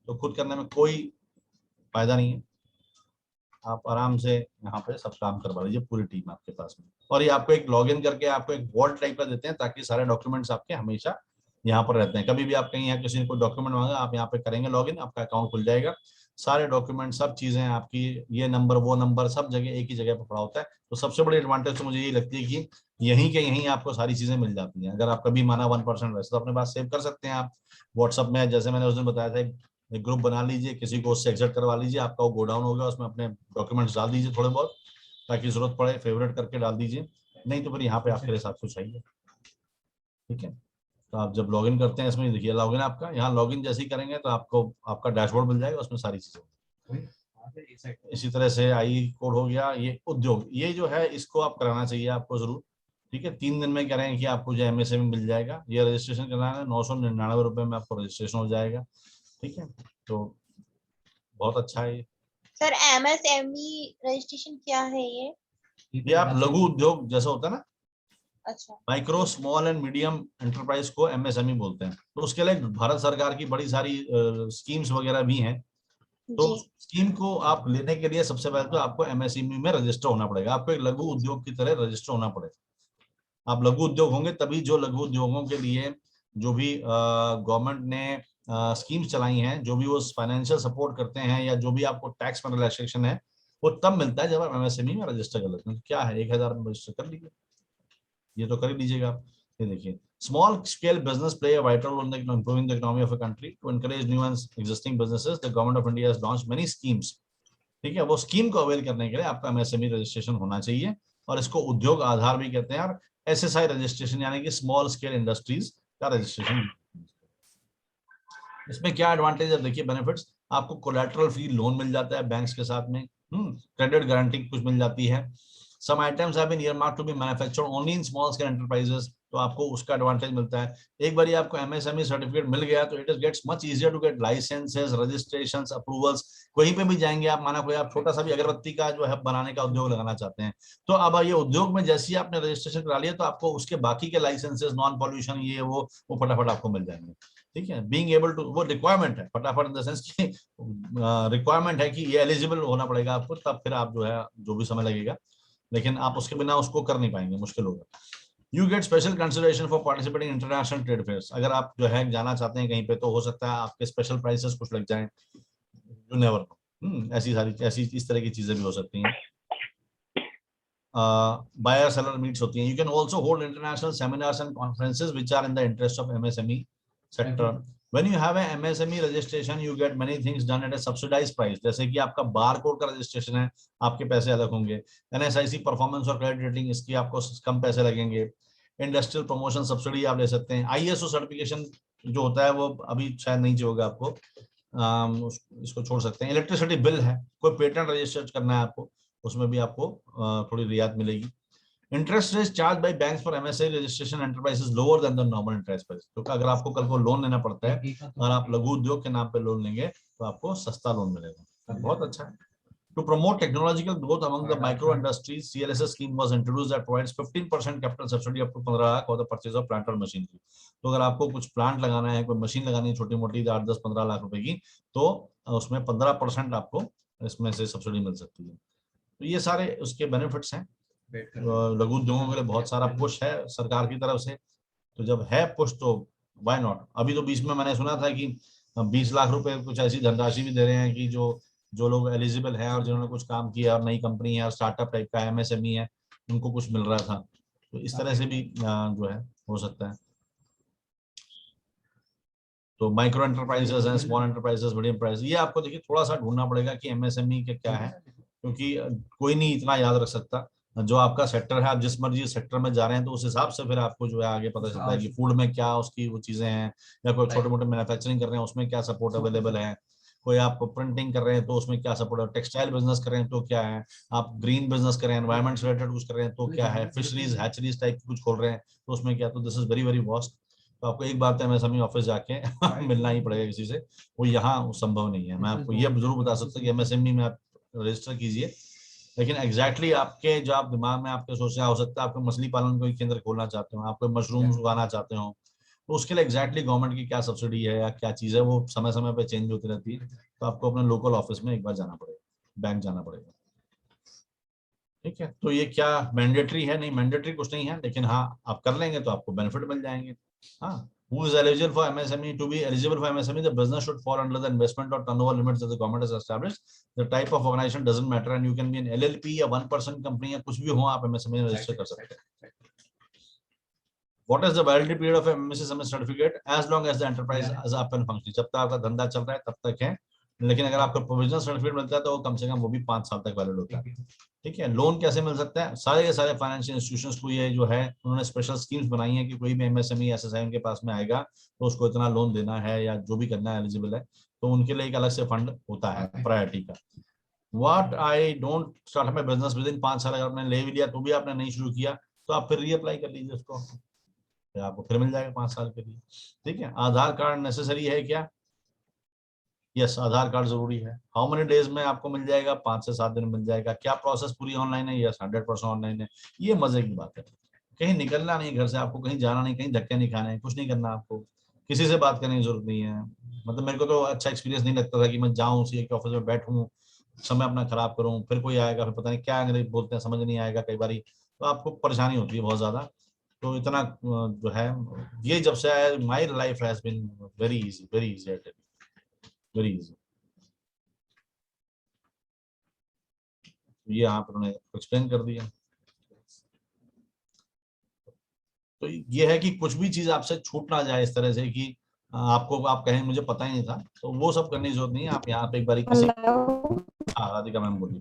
तो खुद करने में कोई फायदा नहीं है। आप आराम से यहाँ पे सब काम करवा लीजिए, पूरी टीम आपके पास में। और ये आपको एक लॉगिन करके आपको एक वॉल्ट टाइप का देते हैं, ताकि सारे डॉक्यूमेंट्स आपके हमेशा यहाँ पर रहते हैं। कभी भी आप कहीं यहाँ किसी ने कोई डॉक्यूमेंट मांगा, आप यहाँ पे करेंगे लॉगिन, आपका अकाउंट खुल जाएगा, सारे डॉक्यूमेंट सब चीजें आपकी, ये नंबर वो नंबर सब जगह एक ही जगह पर पड़ा होता है। तो सबसे बड़ी एडवांटेज तो मुझे ये लगती है कि यहीं के यहीं आपको सारी चीजें मिल जाती हैं। अगर आप कभी माना 1% वैसे तो अपने पास सेव कर सकते हैं आप व्हाट्सएप में, जैसे मैंने उस दिन बताया था, एक ग्रुप बना लीजिए, किसी को उससे एग्जिट करवा लीजिए, आपका वो गोडाउन हो गया, उसमें अपने डॉक्यूमेंट्स डाल दीजिए थोड़े बहुत, ताकि जरूरत पड़े फेवरेट करके डाल दीजिए, नहीं तो फिर यहाँ पे आपके हिसाब से चाहिए, ठीक है। तो आप जब लॉगिन करते हैं इसमें देखिए लॉगिन आपका, यहाँ लॉगिन जैसे ही करेंगे तो आपको आपका डैशबोर्ड मिल जाएगा, उसमें सारी चीजें। इसी तरह से आई कोड हो गया, ये उद्योग, ये जो है इसको आप कराना चाहिए आपको जरूर, ठीक है। 3 दिन में कह रहे हैं कि आपको जो MSME मिल जाएगा। ये रजिस्ट्रेशन कराना है, 999 रुपए में आपको रजिस्ट्रेशन हो जाएगा, ठीक है। तो बहुत अच्छा है। सर MSME रजिस्ट्रेशन क्या है ये आप लघु उद्योग जैसा होता है ना, अच्छा, micro small and medium enterprise को MSME बोलते हैं। तो उसके लिए भारत सरकार की बड़ी सारी स्कीम्स वगैरह भी हैं। तो जी स्कीम को आप लेने के लिए सबसे पहले तो आपको MSME में रजिस्टर होना पड़ेगा, आपको एक लघु उद्योग की तरह रजिस्टर होना पड़ेगा। आप लघु उद्योग होंगे तभी जो लघु उद्योगों के लिए जो भी गवर्नमेंट ने स्कीम्स चलाई हैं, जो भी वो फाइनेंशियल सपोर्ट करते हैं, या जो भी आपको टैक्स में रिलैक्सेशन है, वो तब मिलता है जब आप MSME में रजिस्टर कर लेते हैं। क्या है, 1000 में रजिस्टर कर लीजिए, ये तो कर ही लीजिएगा आप। ये देखिए, small scale business play a vital role in improving the economy of a country. To encourage new and existing businesses, the government of India has launched many schemes, ठीक है। वो स्कीम को अवेल करने के लिए आपका MSME रजिस्ट्रेशन होना चाहिए, और इसको उद्योग आधार भी कहते हैं, और SSI रजिस्ट्रेशन यानी कि स्मॉल स्केल इंडस्ट्रीज का रजिस्ट्रेशन। इसमें क्या एडवांटेज है देखिए, बेनिफिट्स, आपको कोलैटरल फ्री लोन मिल जाता है बैंक्स के साथ में, क्रेडिट गारंटी कुछ मिल जाती है। Some items have been earmarked to be manufactured only in small scale enterprises, तो आपको उसका एडवांटेज मिलता है। एक बार आपको MSME सर्टिफिकेट मिल गया तो it is gets much easier to get licenses, registrations, approvals. कहीं पे भी जाएंगे आप, माना कोई आप छोटा सा भी अगरबत्ती का जो है बनाने का उद्योग लगाना चाहते हैं, तो अब ये उद्योग में जैसे ही आपने रजिस्ट्रेशन करा लिया, तो आपको उसके बाकी के लाइसेंसेस, नॉन पॉल्यूशन, ये वो फटाफट आपको मिल जाएंगे, ठीक है। बीइंग एबल टू, वो रिक्वायरमेंट है फटाफट, इन द सेंस की रिक्वायरमेंट है कि ये एलिजिबल होना पड़ेगा आपको, तब फिर आप जो है जो भी समय लगेगा, लेकिन आप उसके बिना उसको कर नहीं पाएंगे, मुश्किल होगा। You get special consideration for participating international trade fairs. अगर आप जो है जाना चाहते हैं कहीं पे, तो हो सकता है आपके स्पेशल प्राइसेस कुछ लग जाए, यू नेवर नो। ऐसी इस तरह की चीजें भी हो सकती हैं। buyer seller meets होती हैं। You can also hold international seminars and conferences which are in the interest of MSME sector. When you have a MSME registration, you get many things done at a subsidized price. जैसे कि आपका bar code का registration है, आपके पैसे अलग होंगे। NSIC performance और क्रेडिट रेटिंग, इसकी आपको कम पैसे लगेंगे। इंडस्ट्रियल प्रमोशन सब्सिडी आप ले सकते हैं। ISO सर्टिफिकेशन जो होता है वो अभी शायद नहीं चाहिए होगा आपको, इसको छोड़ सकते हैं। इलेक्ट्रिसिटी बिल है, कोई पेटेंट रजिस्टर करना है आपको, उसमें भी आपको थोड़ी रियायत मिलेगी। Interest rate charge by banks for MSME registration enterprises lower than the normal interest price. क्योंकि अगर आपको कल को लोन लेना पड़ता है और आप लघु उद्योग के नाम पे लोन लेंगे, तो आपको सस्ता लोन मिलेगा, बहुत अच्छा है। To promote technological growth among the micro industries, CLSS scheme was introduced that provides 15% capital subsidy up to 15 lakh for the purchase of plant और machinery। तो अगर आपको कुछ प्लांट लगाना है, कोई मशीन लगानी है छोटी मोटी 8, 10, 15 लाख रुपए की, तो उसमें 15% आपको इसमें से सब्सिडी मिल सकती है। तो ये सारे उसके बेनिफिट्स हैं। लघु उद्योगों के लिए बहुत सारा पुश है सरकार की तरफ से, तो जब है पुश तो व्हाई नॉट। अभी तो बीच में मैंने सुना था कि 20 लाख रुपए कुछ ऐसी धनराशि भी दे रहे हैं कि जो लोग एलिजिबल हैं और जिन्होंने कुछ काम किया और नई कंपनी है और स्टार्टअप टाइप का MSME है, उनको कुछ मिल रहा था। तो इस तरह से भी जो है हो सकता है। तो माइक्रो एंटरप्राइजेस हैं, स्मॉल एंटरप्राइजेस, बड़ी एंटरप्राइज, ये आपको देखिए थोड़ा सा ढूंढना पड़ेगा कि MSME के क्या है, क्योंकि कोई नहीं इतना याद रख सकता। जो आपका सेक्टर है, आप जिस मर्जी सेक्टर में जा रहे हैं तो उस हिसाब से फिर आपको जो है आगे पता चलता है कि फूड में क्या उसकी वो चीजें हैं, या कोई छोटे मोटे मैन्युफैक्चरिंग कर रहे हैं उसमें क्या सपोर्ट अवेलेबल है, कोई आप प्रिंटिंग कर रहे हैं तो उसमें क्या सपोर्ट है, टेक्सटाइल बिजनेस कर रहे हैं तो क्या है, आप ग्रीन बिजनेस कर रहे हैं, एनवायरमेंट से रिलेटेड कुछ कर रहे हैं तो क्या है, फिशरीज हैचरीज टाइप कुछ खोल रहे हैं तो उसमें क्या, तो this is very very vast. तो आपको एक बार तो एमएसएमई ऑफिस जाके मिलना ही पड़ेगा किसी से, वो यहाँ संभव नहीं है। मैं आपको ये जरूर बता सकता हूँ कि एमएसएमई में आप रजिस्टर कीजिए, लेकिन एग्जैक्टली आपके जो आप दिमाग में आपके सोच रहे हो सकता है आपको मछली पालन कोई केंद्र खोलना चाहते हो, आप कोई मशरूम उगाना चाहते हो, तो उसके लिए एग्जैक्टली गवर्नमेंट की क्या सब्सिडी है या क्या चीज है वो समय समय पे चेंज होती रहती है, तो आपको अपने लोकल ऑफिस में एक बार जाना पड़ेगा, बैंक जाना पड़ेगा। ठीक है, तो ये क्या मैंडेटरी है? नहीं, मैंडेटरी कुछ नहीं है, लेकिन हाँ आप कर लेंगे तो आपको बेनिफिट मिल जाएंगे। हाँ, who is eligible for MSME? To be eligible for MSME, the business should fall under the investment or turnover limits that the government has established. The type of organization doesn't matter, and you can be an LLP या 1% company या कुछ भी हो, आप MSME में register कर सकते हैं। What is the validity period of a MSME certificate? As long as the enterprise is up and functioning, जब तक आपका धंधा चल रहा है तब तक है, लेकिन अगर आपको प्रोविजनल सर्टिफिकेट मिलता है तो वो कम से कम वो भी 5 साल तक वैलिड होता है। ठीक है, लोन कैसे मिल सकता है? सारे के सारे फाइनेंशियल इंस्टीट्यूशंस को ये जो है उन्होंने स्पेशल स्कीम्स बनाई है कि कोई भी एमएसएमई एसएसआई उनके पास में आएगा तो उसको इतना लोन देना है या जो भी करना है एलिजिबल है, तो उनके लिए एक अलग से फंड होता है प्रायोरिटी का। What I don't start my business with in 5 साल, अगर आपने ले भी लिया तो भी आपने नहीं शुरू किया तो आप फिर रीअप्लाई कर लीजिए उसको, फिर आपको फिर मिल जाएगा 5 साल के लिए। ठीक है, आधार कार्ड नेसेसरी है क्या? यस, आधार कार्ड जरूरी है। हाउ मेनी डेज में आपको मिल जाएगा? 5 से 7 दिन मिल जाएगा। क्या प्रोसेस पूरी ऑनलाइन है? यस, 100% ऑनलाइन है। ये मजे की बात है, कहीं निकलना नहीं घर से, आपको कहीं जाना नहीं, कहीं धक्के नहीं खाने, कुछ नहीं करना, आपको किसी से बात करने की जरूरत नहीं है। मतलब मेरे को तो अच्छा एक्सपीरियंस नहीं लगता था कि मैं जाऊँ उसी एक ऑफिस में बैठूं, समय अपना खराब करूं, फिर कोई आएगा, फिर पता नहीं क्या अंग्रेजी बोलते हैं समझ नहीं आएगा कई बारी, तो आपको परेशानी होती है बहुत ज्यादा। तो इतना जो है, ये जब से आया my life has been very easy, very easy, very easy. ये यहाँ पर उन्होंने एक्सप्लेन कर दिया। तो ये है कि कुछ भी चीज आपसे छूट ना जाए इस तरह से कि आपको आप कहें मुझे पता ही नहीं था, तो वो सब करने की जरूरत नहीं है। आप यहाँ पे एक बार किसी, हेलो हाँ राधिका मैम बोलिए।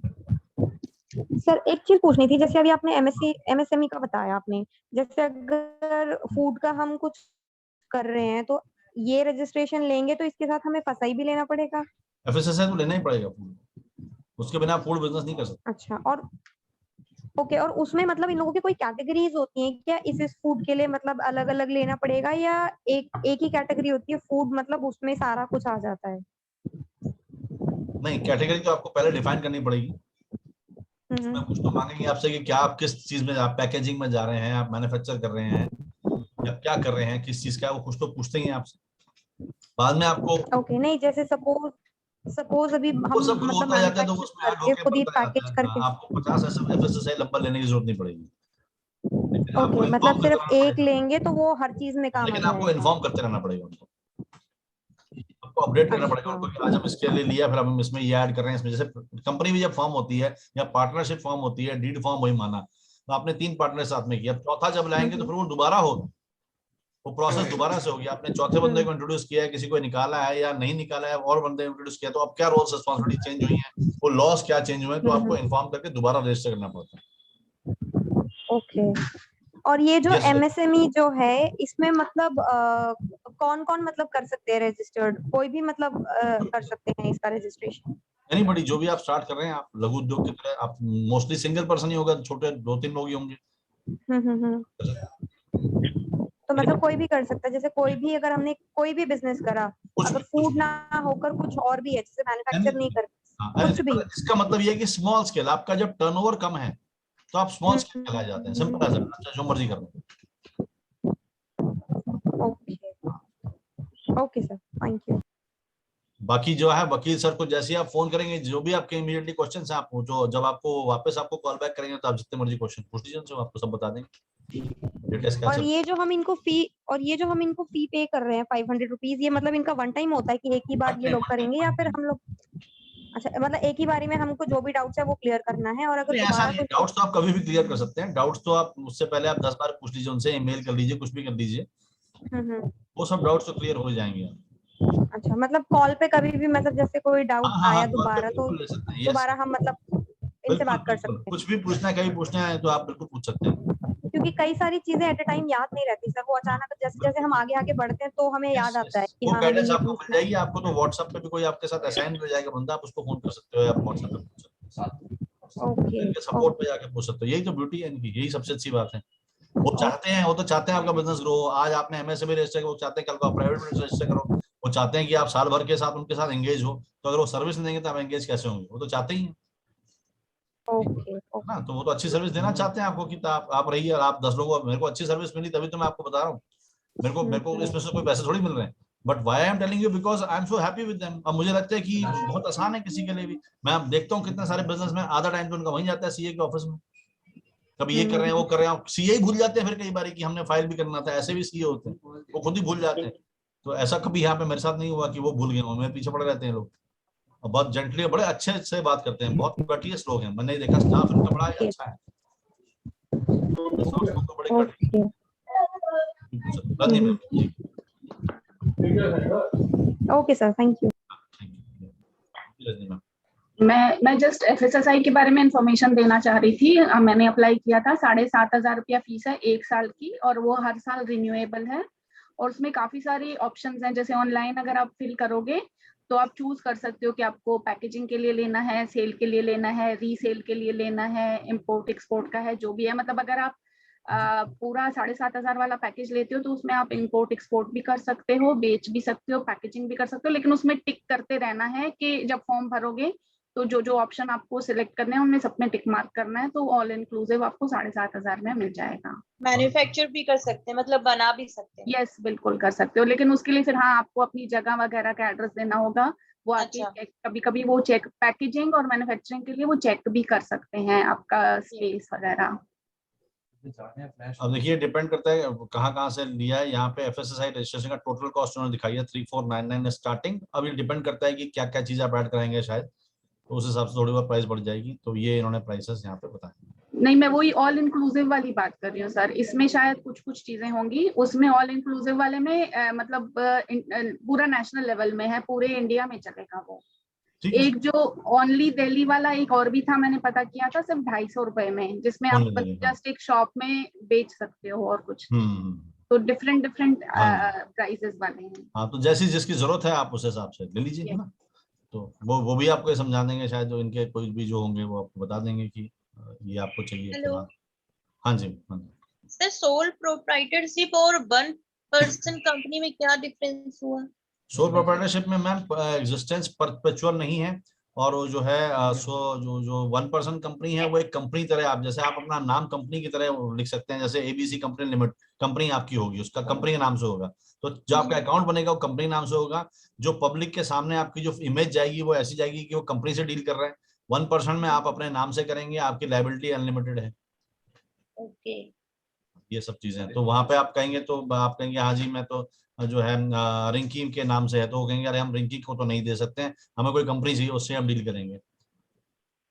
सर, एक चीज पूछनी थी। जैसे अभी आपने एमएसएमई का बताया आपने, जैसे अगर फूड का हम कुछ कर रहे हैं तो ये रजिस्ट्रेशन लेंगे तो इसके साथ हमें फसाई भी लेना पड़ेगा? एफएसएसआई तो लेना ही पड़ेगा फूड, उसके बिना फूड बिजनेस नहीं कर सकते। अच्छा, और ओके, और उसमें मतलब इन लोगों की कोई कैटेगरीज होती हैं क्या? इस फूड के लिए मतलब अलग अलग लेना पड़ेगा या एक एक ही कैटेगरी होती है फूड, मतलब उसमें सारा कुछ आ जाता है? नहीं, कैटेगरी तो आपको पहले डिफाइन करनी पड़ेगी। उसमें कुछ तो मांगेंगे आपसे कि क्या आप किस चीज में, आप पैकेजिंग में जा रहे हैं, आप मैन्युफैक्चर कर रहे हैं या क्या कर रहे हैं, किस चीज का, वो कुछ तो पूछते ही आपसे। बाद में आपको ओके, नहीं जैसे सपोज अभी वो हम सब मतलब होता जाता है तो मैन्युफैक्चर उसमें ऐड करके होके खुद ही बढ़ता जाता पैकेज है। हाँ, करके। आपको 50 एफएसएसआई नंबर लेने की जरूरत नहीं पड़ेगी, लेकिन आपको ओके, मतलब इन्फॉर्म करते सिर्फ रहना एक पड़ेगा। लेंगे तो वो हर चीज में काम आ लेकिन आपको जाएगा? इन्फॉर्म करते रहना पड़ेगा उनको, आपको अपडेट करना पड़ेगा अच्छा। उनको कि आज हम इसके लिए लिया, फिर हम इसमें ये ऐड कर रहे हैं। इसमें जैसे कंपनी भी जब फॉर्म होती है या पार्टनरशिप फॉर्म होती है, डीड फॉर्म वही माना, तो आपने 3 पार्टनर साथ में किया, चौथा जब लाएंगे तो फिर वो दोबारा होगा, वो प्रोसेस दोबारा से होगी। आपने चौथे बंदे को इंट्रोड्यूस किया है, किसी को निकाला है या नहीं निकाला है, और बंदे इंट्रोड्यूस किया, तो अब क्या रोल्स रिस्पॉन्सिबिलिटी चेंज हुई है, वो लॉस क्या चेंज हुए हैं, तो आपको इन्फॉर्म करके दोबारा रजिस्टर करना पड़ता है। ओके, और ये जो यस, एमएसएमई जो है इसमें मतलब कौन कौन मतलब कर सकते हैं रजिस्टर्ड? कोई भी मतलब कर सकते हैं इसका रजिस्ट्रेशन? एनीबॉडी, जो भी आप स्टार्ट कर रहे हैं, आप लघु उद्योग की तरह, आप मोस्टली सिंगल पर्सन ही होगा, छोटे 2-3 लोग ही होंगे। हम्म। तो मतलब कोई भी कर सकता है? जैसे कोई भी अगर हमने कोई भी बिजनेस करा, कुछ अगर भी, कुछ फूड ना होकर कुछ और भी है, जैसे भी। मैन्युफैक्चर नहीं कर, हाँ, कुछ भी? इसका मतलब ये है कि स्मॉल स्केल, आपका जब टर्नओवर कम है तो आप स्मॉल स्केल हम्म। चलाए जाते हैं, सिंपल एज दैट, अच्छा जो मर्जी कर लो। Okay, okay sir, thank you. बाकी जो है वकील सर को जैसे ही आप फोन करेंगे, जो भी आपके इमीडिएटली क्वेश्चन है, आप जो जब आपको वापस आपको कॉल बैक करेंगे तो आप जितने मर्जी क्वेश्चन पूछ लीजिए उनसे, वो आपको सब बता देंगे डिटेल्स क्या और चल। ये जो हम इनको फी पे कर रहे हैं 500 रुपीज, ये मतलब इनका वन टाइम होता है कि एक ही बार ये लोग करेंगे या फिर हम लोग? अच्छा, मतलब एक ही बारी में हमको जो भी डाउट्स है वो क्लियर करना है, और अगर नहीं, ऐसा दोबारा नहीं, कोई? डाउट्स तो आप कभी भी क्लियर कर सकते हैं। डाउट्स तो आप उससे पहले आप 10 बार पूछ लीजिए उनसे, ईमेल कर लीजिए, कुछ भी कर लीजिए, हम्म। वो सब डाउट्स तो क्लियर हो जाएंगे। अच्छा, मतलब कॉल पे कभी भी मतलब जैसे कोई डाउट हाँ हाँ हाँ, आया कॉल पे दोबारा तो बिल्कुल ले सकते हैं, यस। दोबारा हम मतलब इनसे बात कर बिल्कुल, सकते कुछ भी पूछना है, कहीं पूछना है तो आप बिल्कुल पूछ सकते हैं। हैं, क्योंकि कई सारी चीजें एट अ टाइम याद नहीं रहती सर, वो अचानक जैसे जैसे हम आगे आगे बढ़ते हैं तो हमें याद आता है कि वो हाँ हमें गाइडेंस ये आपको मिल पूछना है। जाएगी। आपको तो व्हाट्सएप पे भी कोई आपके साथ असाइन भी हो जाएगा बंदा, आप उसको फोन कर सकते हो या व्हाट्सएप पे पूछ सकते हो, ओके इनके सपोर्ट पे जाके पूछ सकते हो। यही तो ब्यूटी है इनकी, यही सबसे अच्छी बात है। वो चाहते हैं, वो तो चाहते हैं आपका बिजनेस ग्रो हो। आज आपने एमएसएमई रजिस्टर किया, वो चाहते हैं कल को आप प्राइवेट में रजिस्टर करो। वो चाहते हैं कि आप साल भर के साथ उनके साथ एंगेज हो। तो अगर वो सर्विस नहीं देंगे तो आप एंगेज कैसे होंगे? वो तो चाहते ही हैं, ओके है ना। तो वो तो अच्छी सर्विस देना चाहते हैं आपको कि आप रहिए और आप 10 लोगों को, मेरे को अच्छी सर्विस मिली तभी तो मैं आपको बता रहा हूँ। मेरे को इसमें से कोई पैसे थोड़ी मिल रहे हैं, but why I am telling you because I am so happy with them. अब मुझे लगता है कि बहुत आसान है किसी के लिए भी। मैं अब देखता हूँ कितने सारे बिजनेस में आधा टाइम तो उनका वहीं जाता है सीए के ऑफिस में। कभी ये कर रहे हैं, वो कर रहे हैं, सीए ही भूल जाते हैं फिर कई बार कि हमने फाइल भी करना था। ऐसे भी सीए होते हैं, वो खुद ही भूल जाते हैं। तो ऐसा कभी यहाँ पे मेरे साथ नहीं हुआ कि वो भूल गए, मेरे पीछे पड़े रहते हैं लोग। और बहुत जेंटली, बड़े अच्छे से बात करते हैं, बहुत कटियस लोग हैं। मैंने देखा स्टाफ इनका बड़ा अच्छा है, स्टाफ लोग बड़े okay courteous. Okay sir, thank you. मैं जस्ट एफएसएसआई के बारे में इंफॉर्मेशन देना चाह रही थी। मैंने अप्लाई किया था, 7,500 रुपया फीस है 1 साल की, और वो हर साल रिन्यूएबल है। और उसमें काफी सारी ऑप्शंस हैं, जैसे ऑनलाइन अगर आप फिल करोगे तो आप चूज कर सकते हो कि आपको पैकेजिंग के लिए लेना है, सेल के लिए लेना है, रीसेल के लिए लेना है, इंपोर्ट एक्सपोर्ट का है, जो भी है। मतलब अगर आप पूरा 7,500 वाला पैकेज लेते हो तो उसमें आप इंपोर्ट एक्सपोर्ट भी कर सकते हो, बेच भी सकते हो, पैकेजिंग भी कर सकते हो। लेकिन उसमें टिक करते रहना है कि जब फॉर्म भरोगे तो जो जो ऑप्शन आपको सिलेक्ट करने हैं उनमें सब में टिक मार्क करना है, तो ऑल इंक्लूसिव आपको 7,500 में मिल जाएगा। मैन्युफैक्चर भी कर सकते हैं, मतलब बना भी सकते हैं। यस, बिल्कुल कर सकते हो, लेकिन उसके लिए फिर हाँ आपको अपनी जगह वगैरह का एड्रेस देना होगा। वो आके अच्छा। कभी कभी वो चेक, पैकेजिंग और मैन्युफैक्चरिंग के लिए वो चेक भी कर सकते हैं आपका स्पेस वगैरह। अब देखिए, डिपेंड करता है कहाँ से लिया है। यहाँ पे एफएसएसआई रजिस्ट्रेशन का टोटल कॉस्ट उन्होंने दिखाई है 3499 स्टार्टिंग। अब ये डिपेंड करता है कि क्या क्या चीज आप ऐड कराएंगे, शायद तो उस हिसाब से थोड़ी बहुत प्राइस बढ़ जाएगी। तो ये इन्होंने प्राइसेस यहाँ पे बताए। नहीं, मैं वही ऑल इंक्लूसिव वाली बात कर रही हूँ सर। इसमें शायद कुछ कुछ चीजें होंगी, उसमें ऑल इंक्लूसिव वाले में मतलब पूरा नेशनल लेवल में है, पूरे इंडिया में चलेगा वो। एक जो ओनली दिल्ली वाला एक और भी था, मैंने पता किया था, सिर्फ 250 रुपए में, जिसमें आप जस्ट एक शॉप में बेच सकते हो और कुछ। तो डिफरेंट प्राइसेस वाले हैं। हाँ, तो जैसी जिसकी जरूरत है आप उस हिसाब से ले लीजिए, है ना। तो वो भी आपको समझा देंगे शायद, जो इनके कोई भी जो होंगे वो आपको बता देंगे कि ये आपको चाहिए हेलो हाँ जी, हाँ जी। सर, सोल प्रोप्राइटरशिप और 1 पर्सन कंपनी में क्या डिफरेंस हुआ? सोल प्रोप्राइटरशिप में मैम एग्जिस्टेंस परपेचुअल नहीं है, और वो जो है जो 1 पर्सन कंपनी है वो एक कंपनी तरह, आप जैसे आप अपना नाम कंपनी की तरह लिख सकते हैं। जैसे एबीसी कंपनी लिमिटेड कंपनी आपकी होगी, उसका कंपनी के नाम से होगा। तो जो आपका अकाउंट बनेगा वो कंपनी नाम से होगा। जो पब्लिक के सामने आपकी जो इमेज जाएगी वो ऐसी जाएगी कि वो कंपनी से डील कर रहे हैं। 1 पर्सन में आप अपने नाम से करेंगे, आपकी लायबिलिटी अनलिमिटेड है। ओके। ये सब चीजें, तो वहां पे आप कहेंगे तो आप कहेंगे हाँ जी मैं तो जो है रिंकी के नाम से है, तो वो कहेंगे अरे हम रिंकी को तो नहीं दे सकते हैं, हमें कोई कंपनी चाहिए, उससे हम डील करेंगे।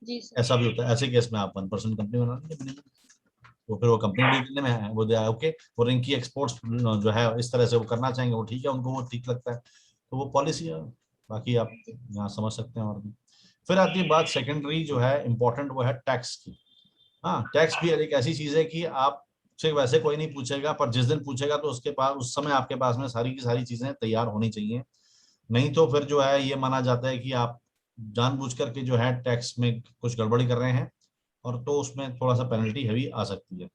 जी सर। ऐसा भी होता है। ऐसे केस में आप 1 पर्सन कंपनी बना लीजिए, तो फिर वो कंपनी डील करने में है वो ओके। वो रिंकी एक्सपोर्ट्स जो है इस तरह से वो करना चाहेंगे, वो ठीक है, उनको वो ठीक लगता है, तो वो पॉलिसी है। बाकी आप यहाँ समझ सकते हैं। और भी फिर आती है बात सेकेंडरी जो है इम्पोर्टेंट, वो है टैक्स की। हाँ, टैक्स भी एक ऐसी चीज है कि आप से वैसे कोई नहीं पूछेगा, पर जिस दिन पूछेगा तो उसके पास उस समय आपके पास में सारी की सारी चीजें तैयार होनी चाहिए। नहीं तो फिर जो है ये माना जाता है कि आप जानबूझ करके जो है टैक्स में कुछ गड़बड़ी कर रहे हैं, और तो उसमें थोड़ा सा पेनल्टी हैवी आ सकती है।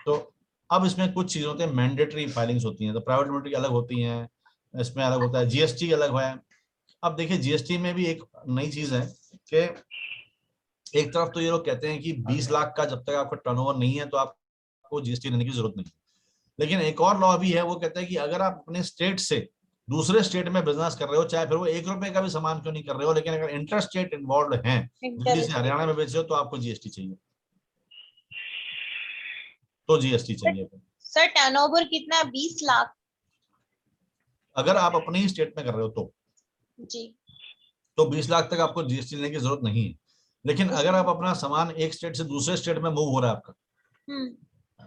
तो अब इसमें कुछ चीजें होती हैं, मैंडेटरी फाइलिंग्स होती हैं, तो प्राइवेट लिमिटेड की अलग होती हैं, इसमें अलग होता है, जीएसटी अलग है। अब देखिए जीएसटी में भी एक नई चीज है कि एक तरफ तो ये लोग कहते हैं कि 20 लाख का जब तक आपका टर्नओवर नहीं है तो आपको जीएसटी लेने की जरूरत नहीं। लेकिन एक और लॉ भी है, वो कहता है कि अगर आप अपने स्टेट से दूसरे स्टेट में बिजनेस कर रहे हो, चाहे फिर वो 1 रुपए का भी सामान क्यों नहीं कर रहे हो, लेकिन अगर इंटर स्टेट इन्वॉल्व है, दिल्ली से हरियाणा में बेच रहे हो, तो आपको जीएसटी चाहिए, तो जीएसटी चाहिए। सर टर्नओवर कितना? 20 लाख? अगर आप अपने ही स्टेट में कर रहे हो जी। तो 20 लाख तक आपको जीएसटी लेने की जरूरत नहीं है। लेकिन अगर आप अपना सामान एक स्टेट से दूसरे स्टेट में मूव हो रहा है आपका,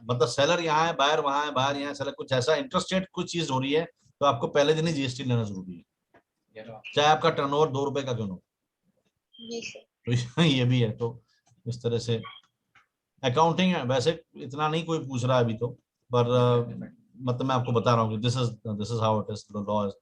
मतलब सेलर यहाँ है, बायर वहां है, बायर यहाँ है, सेलर कुछ ऐसा इंटरस्टेट कुछ चीज हो रही है, तो आपको पहले दिन ही जीएसटी लेना जरूरी है, चाहे आपका टर्नओवर 2 रुपए का क्यों ना हो। तो ये भी है। तो इस तरह से अकाउंटिंग है। वैसे इतना नहीं कोई पूछ रहा है अभी तो, पर मतलब मैं आपको बता रहा हूँ कि this is how it is, the law is.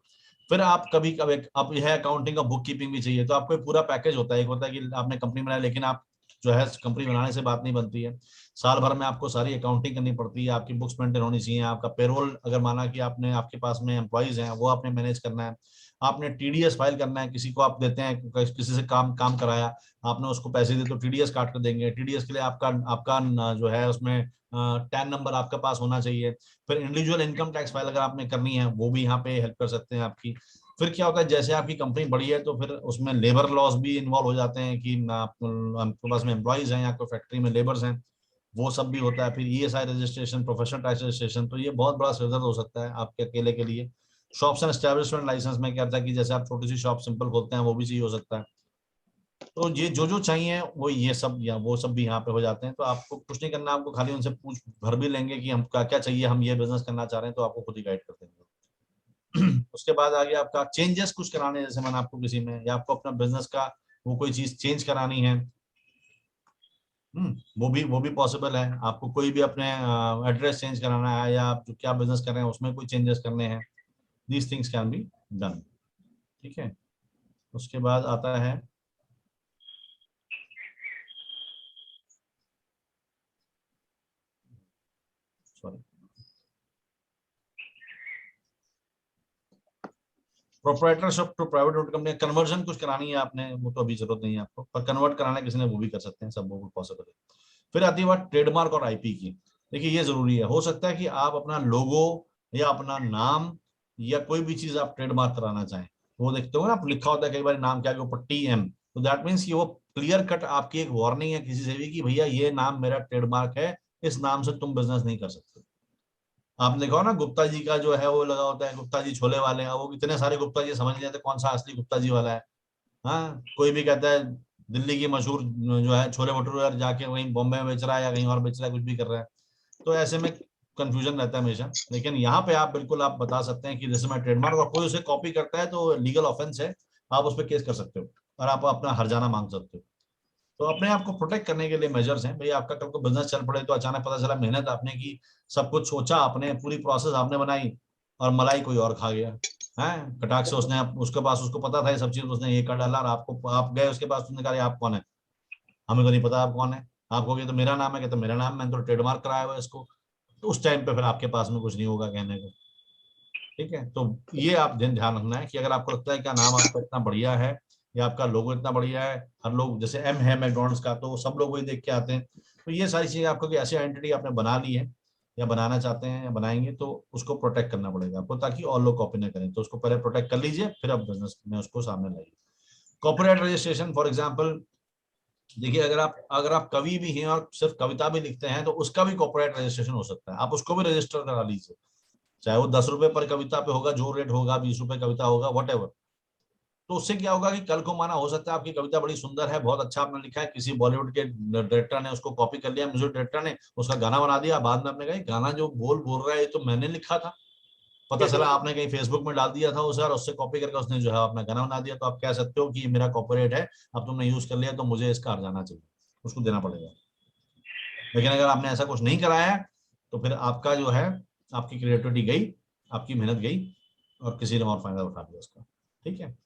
फिर आप कभी कभी आप यह अकाउंटिंग का बुक कीपिंग भी चाहिए, तो आपको एक पूरा पैकेज होता है। एक होता है कि आपने कंपनी बनाई, लेकिन आप जो है कंपनी बनाने से बात नहीं बनती है, साल भर में आपको सारी अकाउंटिंग करनी पड़ती है, आपकी बुक्स मेंटेन होनी चाहिए, आपका पेरोल अगर माना कि आपने आपके पास में एम्प्लॉइज हैं वो आपने मैनेज करना है, आपने टीडीएस फाइल करना है, किसी को आप देते हैं, किसी से काम कराया, आपने उसको पैसे दिए तो टीडीएस काट कर देंगे, टीडीएस के लिए आपका आपका जो है उसमें टैन नंबर आपके पास होना चाहिए। फिर इंडिविजुअल इनकम टैक्स फाइल अगर आपने करनी है वो भी यहाँ पे हेल्प कर सकते हैं आपकी। फिर क्या होता है, जैसे आपकी कंपनी बड़ी है तो फिर उसमें लेबर लॉस भी इन्वॉल्व हो जाते हैं कि आपके पास में एम्प्लॉइज हैं या कोई फैक्ट्री में लेबर्स हैं, वो सब भी होता है। फिर ESI registration, professional tax registration, तो ये बहुत बड़ा सिरदर्द हो सकता है आपके अकेले के लिए। शॉप्स एंड एस्टेब्लिशमेंट लाइसेंस में क्या होता है कि जैसे आप छोटी सी शॉप सिंपल खोलते हैं वो भी चाहिए हो सकता है। तो ये जो जो चाहिए वो ये सब या वो सब भी यहाँ पे हो जाते हैं। तो आपको कुछ नहीं करना, आपको खाली उनसे पूछ भर भी लेंगे कि हम क्या क्या चाहिए, हम ये बिजनेस करना चाह रहे हैं, तो आपको खुद ही गाइड कर देंगे। उसके बाद आगे आपका चेंजेस कुछ कराने, जैसे मैंने आपको किसी में या आपको अपना बिजनेस का वो कोई चीज चेंज करानी है, वो भी पॉसिबल है। आपको कोई भी अपने एड्रेस चेंज कराना है या आप जो क्या बिजनेस कर रहे हैं उसमें कोई चेंजेस करने हैं, these things can be done. ठीक है, उसके बाद आता है sorry proprietorship to private limited company, conversion कुछ करानी है आपने, वो तो अभी जरूरत नहीं है आपको, पर कन्वर्ट कराना है किसी ने वो भी कर सकते हैं, सब वो पॉसिबल है। फिर आती है बात ट्रेडमार्क और आईपी की। देखिए ये जरूरी है, हो सकता है कि आप अपना लोगो या अपना नाम या कोई भी चीज आप ट्रेडमार्क कराना चाहें, वो देखते हो ना आप लिखा होता है कई बार नाम के आगे ऊपर TM, तो दैट मीन्स कि वो क्लियर कट आपकी एक वार्निंग है किसी से भी कि भैया ये नाम मेरा ट्रेडमार्क है, इस नाम से तुम बिजनेस नहीं कर सकते। आपने देखा हो ना गुप्ता जी का जो है वो लगा होता है, गुप्ता जी छोले वाले हैं, वो इतने सारे गुप्ता जी समझ नहीं जाते कौन सा असली गुप्ता जी वाला है। हाँ, कोई भी कहता है दिल्ली की मशहूर जो है छोले भटूरे और जाके वहीं बॉम्बे में बेच रहा है या कहीं और बेच रहा है, कुछ भी कर रहा है, तो ऐसे में कंफ्यूजन रहता है हमेशा। लेकिन यहाँ पे आप बिल्कुल आप बता सकते हैं कि जैसे मैं ट्रेडमार्क, और कोई उसे कॉपी करता है तो लीगल ऑफेंस है, आप उस पर केस कर सकते हो और आप अपना हर्जाना मांग सकते हो। तो अपने आप को प्रोटेक्ट करने के लिए मेजर्स हैं भाई। आपका कल को बिजनेस चल पड़े तो अचानक पता चला मेहनत आपने की, सब कुछ सोचा आपने, पूरी प्रोसेस आपने बनाई और मलाई कोई और खा गया है कटाक से, उसने उसके पास उसको पता था ये सब चीज, उसने ये कर डाला और आपको आप गए उसके पास, उसने कहा आप कौन है, हमें तो नहीं पता आप कौन है, आपको ये तो मेरा नाम है, कहते मेरा नाम, मैंने तो ट्रेडमार्क कराया हुआ है इसको, तो उस टाइम पे फिर आपके पास में कुछ नहीं होगा कहने को। ठीक है, तो ये आप ध्यान रखना है कि अगर आपको लगता है कि नाम आपका इतना बढ़िया है या आपका लोगो इतना बढ़िया है, हर लोग जैसे M है मैकडोनल्ड्स का तो सब लोग वही देख के आते हैं, तो ये सारी चीजें आपको कि ऐसी आइडेंटिटी आपने बना ली है या बनाना चाहते हैं या बनाएंगे, तो उसको प्रोटेक्ट करना पड़ेगा आपको ताकि और लोग कॉपी ना करें। तो उसको पहले प्रोटेक्ट कर लीजिए, फिर आप बिजनेस में उसको सामने लाइए। कॉपीराइट रजिस्ट्रेशन फॉर एग्जाम्पल, देखिए अगर आप कवि भी हैं और सिर्फ कविता भी लिखते हैं तो उसका भी कॉपीराइट रजिस्ट्रेशन हो सकता है, आप उसको भी रजिस्टर करा लीजिए, चाहे वो 10 रुपए पर कविता पे होगा जो रेट होगा, 20 रुपए कविता होगा, वट। तो उससे क्या होगा कि कल को माना हो सकता है आपकी कविता बड़ी सुंदर है, बहुत अच्छा आपने लिखा है, किसी बॉलीवुड के डायरेक्टर ने उसको कॉपी कर लिया, म्यूजिक डायरेक्टर ने उसका गाना बना दिया, बाद में आपने कहा गाना जो बोल रहा है ये तो मैंने लिखा था, पता चला आपने कहीं फेसबुक में डाल दिया था उसे और उससे कॉपी करके उसने जो है अपना गाना बना दिया, तो आप कह सकते हो कि ये मेरा कॉपीराइट है, अब तुमने यूज कर लिया तो मुझे इसका हर्जाना चाहिए, उसको देना पड़ेगा। लेकिन अगर आपने ऐसा कुछ नहीं कराया है तो फिर आपका जो है आपकी क्रिएटिविटी गई, आपकी मेहनत गई और किसी ने और फायदा उठा लिया उसका। ठीक है,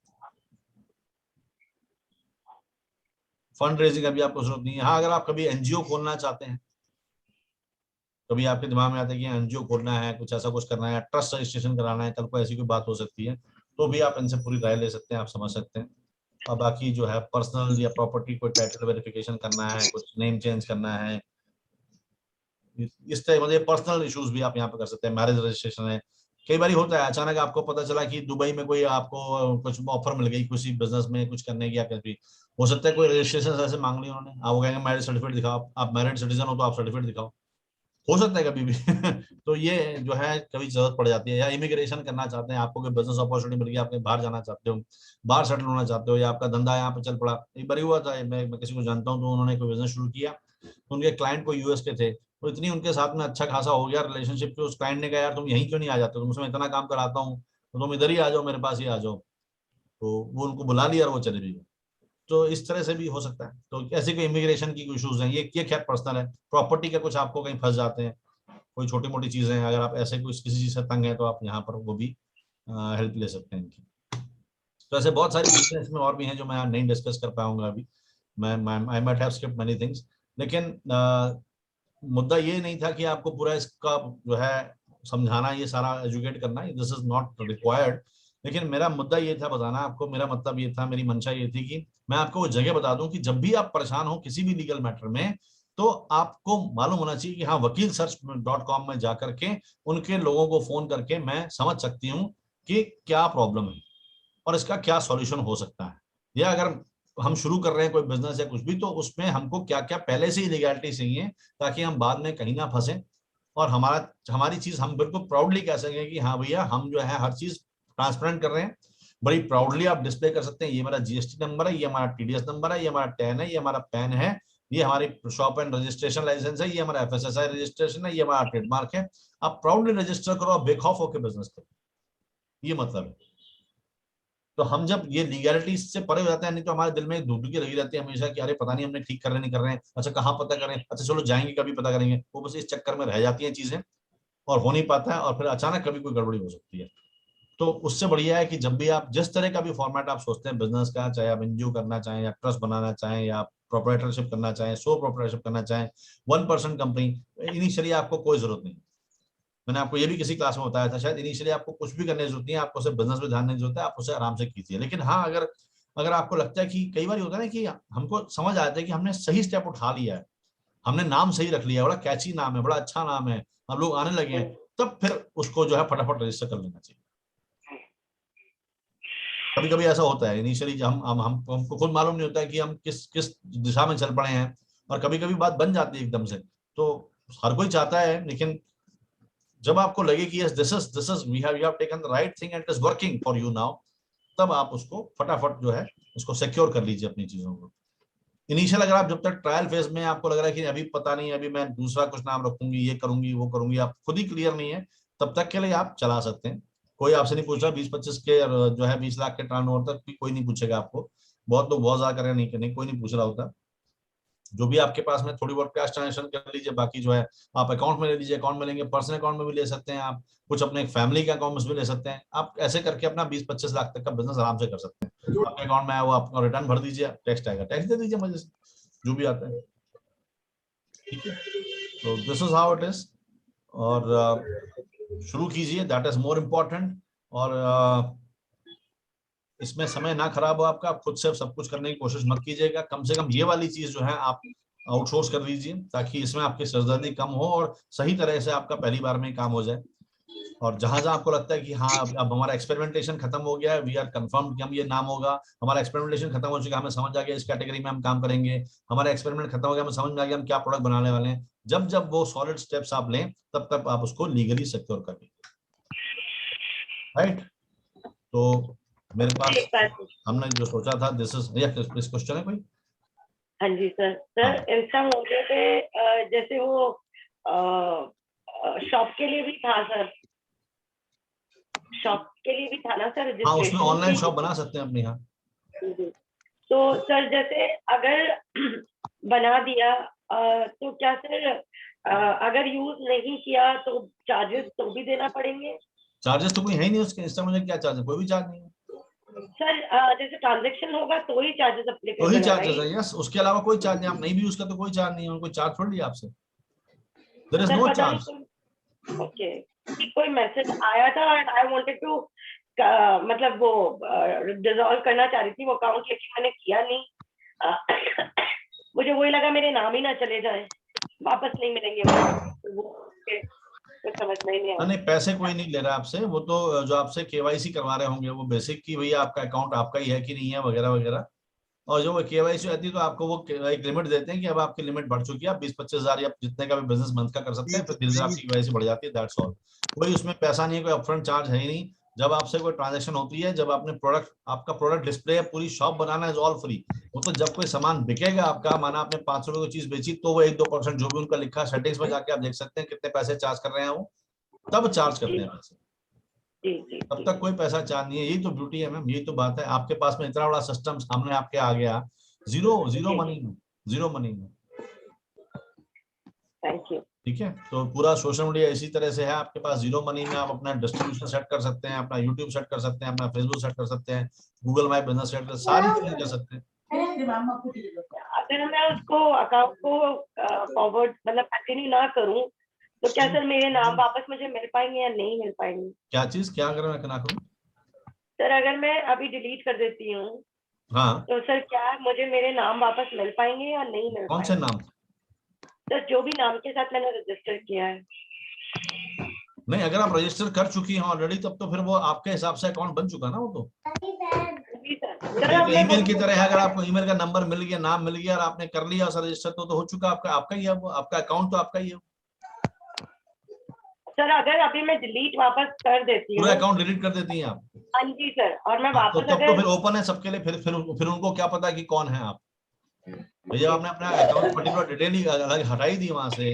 फंड रेजिंग अभी आपको जरूरत नहीं है। हाँ, अगर आप कभी एनजीओ खोलना चाहते हैं, कभी आपके दिमाग में आता है कि एनजीओ खोलना है, कुछ ऐसा कुछ करना है, ट्रस्ट रजिस्ट्रेशन कराना है, कल को ऐसी कोई बात हो सकती है, तो भी आप इनसे पूरी राय ले सकते हैं, आप समझ सकते हैं। और बाकी जो है पर्सनल या प्रॉपर्टी कोई टाइटल वेरिफिकेशन करना है, कुछ नेम चेंज करना है, इस तरह मतलब पर्सनल इश्यूज भी आप यहाँ पे कर सकते हैं। मैरिज रजिस्ट्रेशन है, कई बार होता है अचानक आपको पता चला कि दुबई में कोई आपको कुछ ऑफर मिल गई किसी बिजनेस में कुछ करने की, या कभी हो सकता है कोई रजिस्ट्रेशन ऐसे मांग ली उन्होंने, आप वो कहेंगे मैरिज सर्टिफिकेट दिखाओ, आप मैरिड सिटीजन हो तो आप सर्टिफिकेट दिखाओ, हो सकता है कभी भी तो ये जो है कभी जरूरत पड़ जाती है। या इमिग्रेशन करना चाहते हैं, आपको कोई बिजनेस अपॉर्चुनिटी मिल गई, आपने बाहर जाना चाहते हो, बाहर सेटल होना चाहते हो, या आपका धंधा यहाँ पे चल पड़ा। एक बार हुआ था, मैं किसी को जानता हूँ तो उन्होंने कोई बिजनेस शुरू किया, तो उनके क्लाइंट को यूएस के थे, तो इतनी उनके साथ में अच्छा खासा हो गया रिलेशनशिप कि उस क्लाइंट ने कहा यार तुम यहीं क्यों नहीं आ जाते, तुमसे मैं इतना काम कराता हूँ तो तुम इधर ही आ जाओ, मेरे पास ही आ जाओ। तो वो उनको बुला लिया और वो चले भी गए। तो इस तरह से भी हो सकता है। तो ऐसे कोई इमिग्रेशन की इश्यूज हैं, ये खैर पर्सनल है। प्रॉपर्टी का कुछ आपको कहीं फंस जाते हैं, कोई छोटी मोटी चीजें हैं, अगर आप ऐसे कुछ किसी चीज से तंग है तो आप यहाँ पर वो भी हेल्प ले सकते हैं इनकी। तो ऐसे बहुत सारी चीजें इसमें और भी हैं जो मैं नहीं डिस्कस कर पाऊंगा अभी। I might have skipped many things, लेकिन मुद्दा ये नहीं था कि आपको पूरा इसका जो है समझाना, ये सारा एजुकेट करना, दिस इज नॉट रिक्वायर्ड। लेकिन मेरा मुद्दा ये था बताना आपको, मेरा मतलब ये था, मेरी मंशा ये थी कि मैं आपको वो जगह बता दूं कि जब भी आप परेशान हो किसी भी लीगल मैटर में, तो आपको मालूम होना चाहिए कि हाँ, वकीलसर्च.com में जाकर के उनके लोगों को फोन करके मैं समझ सकती हूँ कि क्या प्रॉब्लम है और इसका क्या सॉल्यूशन हो सकता है। या अगर हम शुरू कर रहे हैं कोई बिजनेस या कुछ भी, तो उसमें हमको क्या क्या पहले से ही लीगैलिटी चाहिए, ताकि हम बाद में कहीं ना फंसे और हमारी चीज हम बिल्कुल प्राउडली कह सकें कि हाँ भैया, हम जो है हर चीज ट्रांसपेरेंट कर रहे हैं। बड़ी प्राउडली आप डिस्प्ले कर सकते हैं, ये हमारा जीएसटी नंबर है, ये हमारा टीडीएस नंबर है, ये हमारा टैन है, ये हमारा पैन है, ये हमारी शॉप एंड रजिस्ट्रेशन लाइसेंस है, ये हमारा एफएसएसआई रजिस्ट्रेशन है, ये हमारा ट्रेडमार्क है। आप प्राउडली रजिस्टर करो और बेखौफ होकर बिजनेस करो, ये मतलब है। तो हम जब ये लीगैलिटी से परे हो जाते हैं, नहीं तो हमारे दिल में धुकधुकी लगी रहती है हमेशा कि अरे पता नहीं हमने ठीक कर रहे नहीं कर रहे हैं, अच्छा कहाँ पता करें, अच्छा चलो जाएंगे कभी पता करेंगे। वो बस इस चक्कर में रह जाती हैं चीजें और हो नहीं पाता है, और फिर अचानक कभी कोई गड़बड़ी हो सकती है। तो उससे बढ़िया है कि जब भी आप जिस तरह का भी फॉर्मेट आप सोचते हैं बिजनेस का, चाहे आप एनजीओ करना चाहें या ट्रस्ट बनाना चाहें या प्रोप्राइटरशिप करना चाहें, सो प्रोप्राइटरशिप करना चाहें, 1% कंपनी, इनिशियली आपको कोई जरूरत नहीं। मैंने आपको ये भी किसी क्लास में बताया था शायद, इनिशियली आपको कुछ भी करने की जरूरत नहीं है, आपको सिर्फ बिजनेस में ध्यान देने की जरूरत है, आप उसे आराम से कीजिए। लेकिन हाँ, अगर आपको लगता है कि कई बार होता है ना कि हमको समझ आता है कि हमने सही स्टेप उठा लिया है, हमने नाम सही रख लिया, बड़ा कैची नाम है, बड़ा अच्छा नाम है, हम लोग आने लगे हैं, तब फिर उसको जो है फटाफट रजिस्टर कर लेना चाहिए। कभी कभी ऐसा होता है इनिशियली हमको खुद मालूम नहीं होता है कि हम किस दिशा में चल पड़े हैं, और कभी कभी बात बन जाती है एकदम से। तो हर कोई चाहता है, लेकिन जब आपको लगे कि yes this is we have taken the right thing and it is working for you now, तब आप उसको फटाफट जो है उसको सिक्योर कर लीजिए अपनी चीजों को। इनिशियल अगर आप जब तक ट्रायल फेज में आपको लग रहा है कि अभी पता नहीं, अभी मैं दूसरा कुछ नाम रखूंगी, ये करूंगी वो करूंगी, आप खुद ही क्लियर नहीं है, तब तक के लिए आप चला सकते हैं। कोई आपसे नहीं पूछ रहा 20-25 के जो है 20 लाख के टर्नओवर तक भी कोई नहीं पूछेगा आपको। बहुत लोग बहुत ज्यादा करें नहीं, कोई नहीं पूछ रहा होता। जो भी आपके पास में थोड़ी बहुत कैश ट्रांजेक्शन कर लीजिए, बाकी जो है आप अकाउंट में ले लीजिए, अकाउंट में लेंगे, पर्सनल अकाउंट में भी ले सकते हैं आप, कुछ अपने फैमिली के अकाउंट में भी ले सकते हैं आप। ऐसे करके अपना 20-25 लाख तक का बिजनेस आराम से कर सकते हैं। आपके अकाउंट में आया वो आपका रिटर्न भर दीजिए, टैक्स आएगा, टैक्स दे दीजिए मजे से, जो भी आता है। ठीक है, तो this is how it is. और शुरू कीजिए, दैट इज मोर इम्पोर्टेंट। और इसमें समय ना खराब हो आपका, आप खुद से सब कुछ करने की कोशिश मत कीजिएगा। कम से कम ये वाली चीज जो है आप आउटसोर्स कर दीजिए, ताकि इसमें आपकी सरदर्दी कम हो और सही तरह से आपका पहली बार में काम हो जाए। और जहां जहां आपको लगता है कि हाँ अब हमारा एक्सपेरिमेंटेशन खत्म हो गया है, वी आर कंफर्म कि हम ये नाम होगा, हमारा एक्सपेरिमेंटेशन खत्म हो चुका है, हमें समझ आ गया इस कैटेगरी में हम काम करेंगे, हमारा एक्सपेरिमेंट खत्म हो गया, हमें समझ में आ गया हम क्या प्रोडक्ट बनाने वाले हैं, जब वो सॉलिड स्टेप्स आप लें तब तक आप उसको लीगली सिक्योर कर लीजिए। राइट, तो मेरे पास हमने जो सोचा था दिस इज क्वेश्चन है कोई? हाँ जी सर। सर ऐसा हो गया थे जैसे वो शॉप के लिए भी था सर, शॉप के लिए भी था ना सर? हाँ, उसमें ऑनलाइन शॉप बना सकते हैं अपने यहाँ। तो सर जैसे अगर बना दिया तो क्या सर अगर यूज नहीं किया तो चार्जेस तो भी देना पड़ेंगे? चार्जेस तो कोई है ही नहीं उसके, इससे मुझे क्या चार्ज, कोई भी चार्ज नहीं है सर। जैसे ट्रांजैक्शन होगा तो ही चार्जेस अप्लीकेबल तो ही चार्जेस है, यस, उसके अलावा कोई चार्ज नहीं। आप नहीं भी यूज करते तो कोई चार्ज नहीं है, कोई चार्ज थोड़ी लिया आपसे, there is no charge. Okay, कोई मैसेज आया था एंड आई वांटेड टू मतलब वो डिसॉल्व करना चाह रही थी वो अकाउंट, लेकिन मैंने किया नहीं। मुझे वही लगा मेरे नाम ही ना चले जाए, वापस नहीं मिलेंगे वो समझ नहीं पैसे कोई नहीं ले रहा आपसे, वो तो जो आपसे केवाईसी करवा रहे होंगे वो बेसिक की भैया आपका अकाउंट आपका ही है कि नहीं है वगैरह वगैरह। और जो केवाईसी होती है तो आपको वो एक लिमिट देते हैं कि अब आपकी लिमिट बढ़ चुकी है, आप 20-25 हजार या जितने का भी बिजनेस मंथ का कर सकते हैं, फिर धीरे धीरे आपकी केवाईसी बढ़ जाती है, दैट्स ऑल। कोई उसमें पैसा नहीं है, कोई अपफ्रंट चार्ज है ही नहीं। जब आपसे कोई ट्रांजेक्शन होती है, जब आपने आपका प्रोडक्ट डिस्प्ले है, पूरी shop banana is all free. वो तो जब कोई सामान बिकेगा आपका, माना आपने 500 रुपए की चीज बेची, तो वो 1-2% जो भी उनका लिखा सेटिंग्स में जाके आप देख सकते हैं कितने पैसे चार्ज कर रहे हैं वो, तब चार्ज करते हैं पैसे। जी जी तब जी। तक कोई पैसा चार्ज नहीं है। यही तो ब्यूटी है मैम, यही तो बात है। आपके पास में इतना बड़ा सिस्टम सामने आपके आ गया, जीरो जी। मनी में। Thank you. ठीक है, तो पूरा सोशल मीडिया इसी तरह से है आपके पास, जीरो मनी में आप अपना डिस्ट्रीब्यूशन सेट कर सकते हैं, अपना यूट्यूब सेट कर सकते हैं, अपना फेसबुक सेट कर सकते हैं, गूगल माई बिजनेस सेट कर, सारी चीजें कर सकते हैं। अगर मैं उसको अकाउंट को फॉरवर्ड मतलब कंटिन्यू ना करूं तो क्या सर मेरे नाम वापस मुझे मिल पाएंगे या नहीं मिल पाएंगे? क्या चीज, क्या करें मैं ना करूं? सर अगर मैं अभी डिलीट कर देती हूँ हाँ, तो सर क्या मुझे मेरे नाम वापस मिल पाएंगे या नहीं मिल कौन से पाएंगे? नाम? सर जो भी नाम के साथ मैंने रजिस्टर किया है। नहीं, अगर आप रजिस्टर कर चुकी हैं ऑलरेडी तब तो फिर वो आपके हिसाब से अकाउंट बन चुका ना वो तो। जी सर। सर अब एक मैं ईमेल की वो- तरह है, अगर आपको ईमेल का नंबर मिल गया, नाम मिल गया और आपने कर लिया सर रजिस्टर, तो हो चुका आपका, आपका ही है वो, आपका अकाउंट तो आपका ही है। सर अगर अभी मैं डिलीट वापस कर देती पूरा हूँ। अकाउंट डिलीट कर देती हैं आप? हाँ जी सर, और मैं हाँ, तो वापस तब तो अगर फिर ओपन है सबके लिए, फिर उनको क्या पता कि कौन है आप। भैया आपने अपना अकाउंट पर्टिकुलर डिटेल ही अलग हटाई दी वहां से।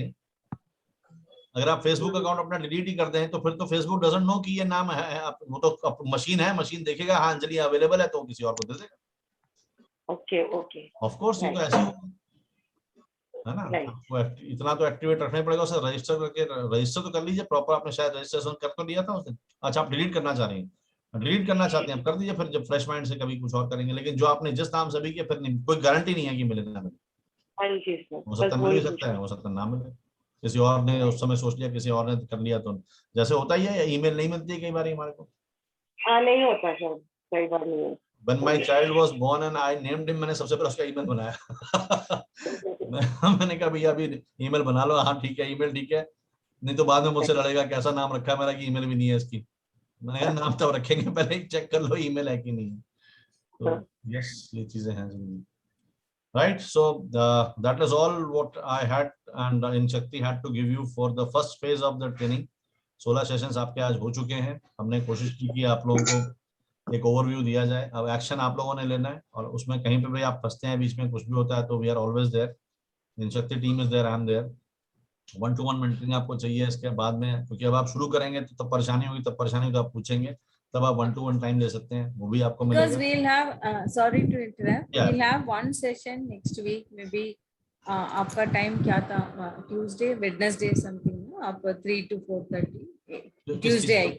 अगर आप फेसबुक अकाउंट अपना डिलीट ही कर दें तो फिर तो फेसबुक डजंट नो कि ये नाम है आप, वो तो मशीन है, मशीन देखेगा हाँ अंजलि अवेलेबल है तो किसी और को दे देगा। Okay okay. ऑफ कोर्स ये तो ऐसे ही होगा, है ना। Right. आपको इतना तो एक्टिवेट रखना ही पड़ेगा उसे, रजिस्टर करके रजिस्टर तो कर लीजिए प्रॉपर, आपने शायद रजिस्ट्रेशन कर तो लिया था उस दिन। अच्छा, आप डिलीट करना चाह रही हैं, डिलीट करना चाहते हैं आप कर दीजिए, फिर जब फ्रेश माइंड से कभी कुछ और करेंगे। लेकिन जो आपने जिस नाम से अभी किया, फिर नहीं, कोई गारंटी नहीं है कि मिले ना मिले। हाँ जी सर, हो बस सकता है मिल वही भी सकता है, हो सकता है ना मिले, किसी और ने उस समय सोच लिया, किसी और ने कर लिया, तो जैसे होता ही है, ईमेल नहीं मिलती है कई बार हमारे को। हाँ नहीं होता सर, सही बात नहीं है। When my child was born and I named him, मैंने सबसे पहले उसका ईमेल बनाया। मैंने कहा भैया अभी ईमेल बना लो, हाँ ठीक है ईमेल ठीक है, नहीं तो बाद में मुझसे लड़ेगा कैसा नाम रखा है मेरा कि ईमेल भी नहीं है इसकी। मैंने कहा नाम तो रखेंगे, पहले ही चेक कर लो ईमेल है कि नहीं है। तो यस, ये चीजें हैं जिंदगी। Right, so that is all what I had and Inshakti had to give you for the first phase of the training. 16 sessions आपके आज हो चुके हैं। हमने कोशिश की कि आप लोगों को एक ओवरव्यू दिया जाए। अब एक्शन आप लोगों ने लेना है, और उसमें कहीं पे भी आप फंसते हैं, बीच में कुछ भी होता है तो we are always there, Inshakti team is there, I am there. 1-to-1 mentoring आपको चाहिए इसके बाद में, क्योंकि अब आप शुरू करेंगे तो तब परेशानी होगी, तब परेशानी तो आप पूछेंगे, तब आप 1-to-1 टाइम ले सकते हैं, वो भी आपको Because मिलेगा। we'll have, sorry to interrupt, Yeah. we'll have one session next week, maybe आपका टाइम क्या था? Tuesday, Wednesday something, no? आप 3 to 4:30 Tuesday I.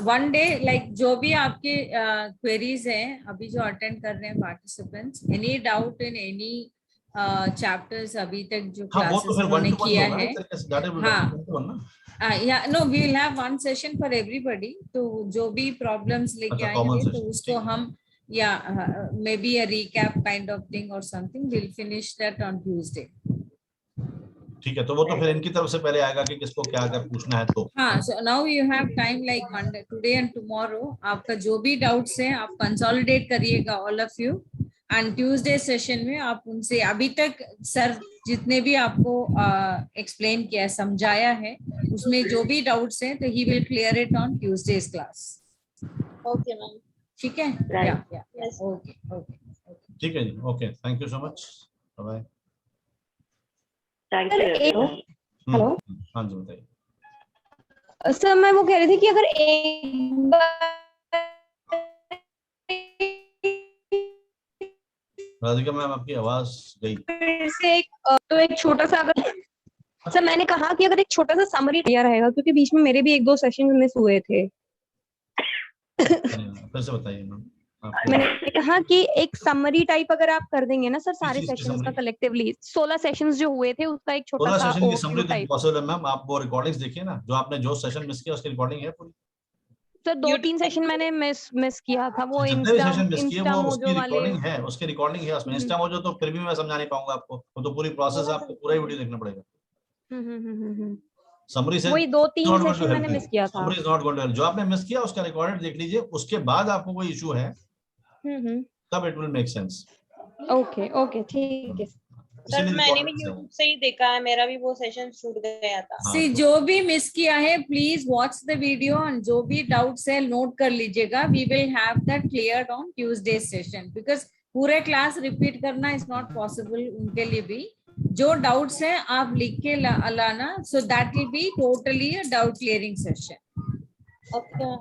One day, like जो भी आपके queries हैं, अभी जो attend कर रहे हैं participants, any doubt in any chapters अभी तक जो हाँ, वो तो classes फिर उन्होंने 1-to-1 किया होगा ना, है, इस तरीके से that is हाँ। 1-to-1 ना। yeah, no, we will have one session for everybody. तो जो भी problems लेके अच्छा, common आएंगे तो session, उसको ठीक है। हम maybe a recap kind of thing or something. We'll finish that on Tuesday. ठीक है, तो वो तो फिर इनकी तरफ से पहले आएगा कि किसको क्या अगर पूछना है तो। हाँ, so now you have time like Monday, today and tomorrow. आपका जो भी doubts हैं आप consolidate करिएगा all of you. And Tuesday session में आप उनसे अभी तक सर जितने भी आपको explain किया, समझाया है, उसमें जो भी doubts हैं तो he will clear it on Tuesday's class. Okay, ma'am. ठीक है? Right. Yeah. Yes. Okay. ठीक है जी, okay, thank you so much, bye. Thank sir, you. Hello. हाँ जी, बताइए। सर मैं वो कह रही थी कि अगर एक बार राधिका मैम आपकी आवाज गई। फिर से तो एक छोटा सा, अगर सर मैंने कहा कि अगर एक छोटा सा समरी दिया रहेगा, क्योंकि बीच में मेरे भी 1-2 सेशन मिस हुए थे। फिर से बताइए मैम। मैंने कहा कि एक समरी टाइप अगर आप कर देंगे ना सर सारे चीज़ की सेशंस का summary? कलेक्टिवली 16 सेशंस जो हुए थे उसका एक छोटा 16 सा सेशन की ओवरव्यू समरी तो टाइप। पॉसिबल है मैम, आप वो रिकॉर्डिंग्स देखिए ना, जो आपने जो सेशन मिस किया उसकी रिकॉर्डिंग है पूरी। सर 2-3 सेशन मैंने मिस किया था, वो जितने भी इंस्टा सेशन मिस किए इंस्टा वो मोजो उसकी वाले। रिकॉर्डिंग है, उसकी रिकॉर्डिंग है उसमें। इंस्टा मोजो तो फिर भी मैं समझा नहीं पाऊंगा आपको, वो तो पूरी प्रोसेस आपको पूरा ही वीडियो देखना पड़ेगा। समरी से वही 2-3 सेशन मैंने मिस किया था। Summary is not going to help. जो आपने मिस किया उसका रिकॉर्डेड देख लीजिए, उसके बाद आपको कोई इशू है तब it will make sense. Okay ठीक है। सर मैंने भी YouTube से ही देखा है, मेरा भी वो सेशन छूट गया था। हाँ, See, जो भी मिस किया है प्लीज वॉच द वीडियो, और जो भी डाउट्स है नोट कर लीजिएगा। We will have that cleared on Tuesday session, because पूरे क्लास रिपीट करना इज नॉट पॉसिबल उनके लिए भी। जो डाउट्स है आप लिख के लाना, so that will be totally a doubt clearing session. Okay.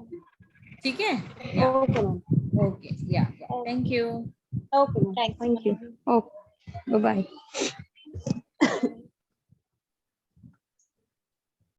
ठीक है? Yeah. Okay, ma'am. Okay. Yeah. Thank you. Okay, ma'am. Thanks. Thank you. Okay. Bye-bye.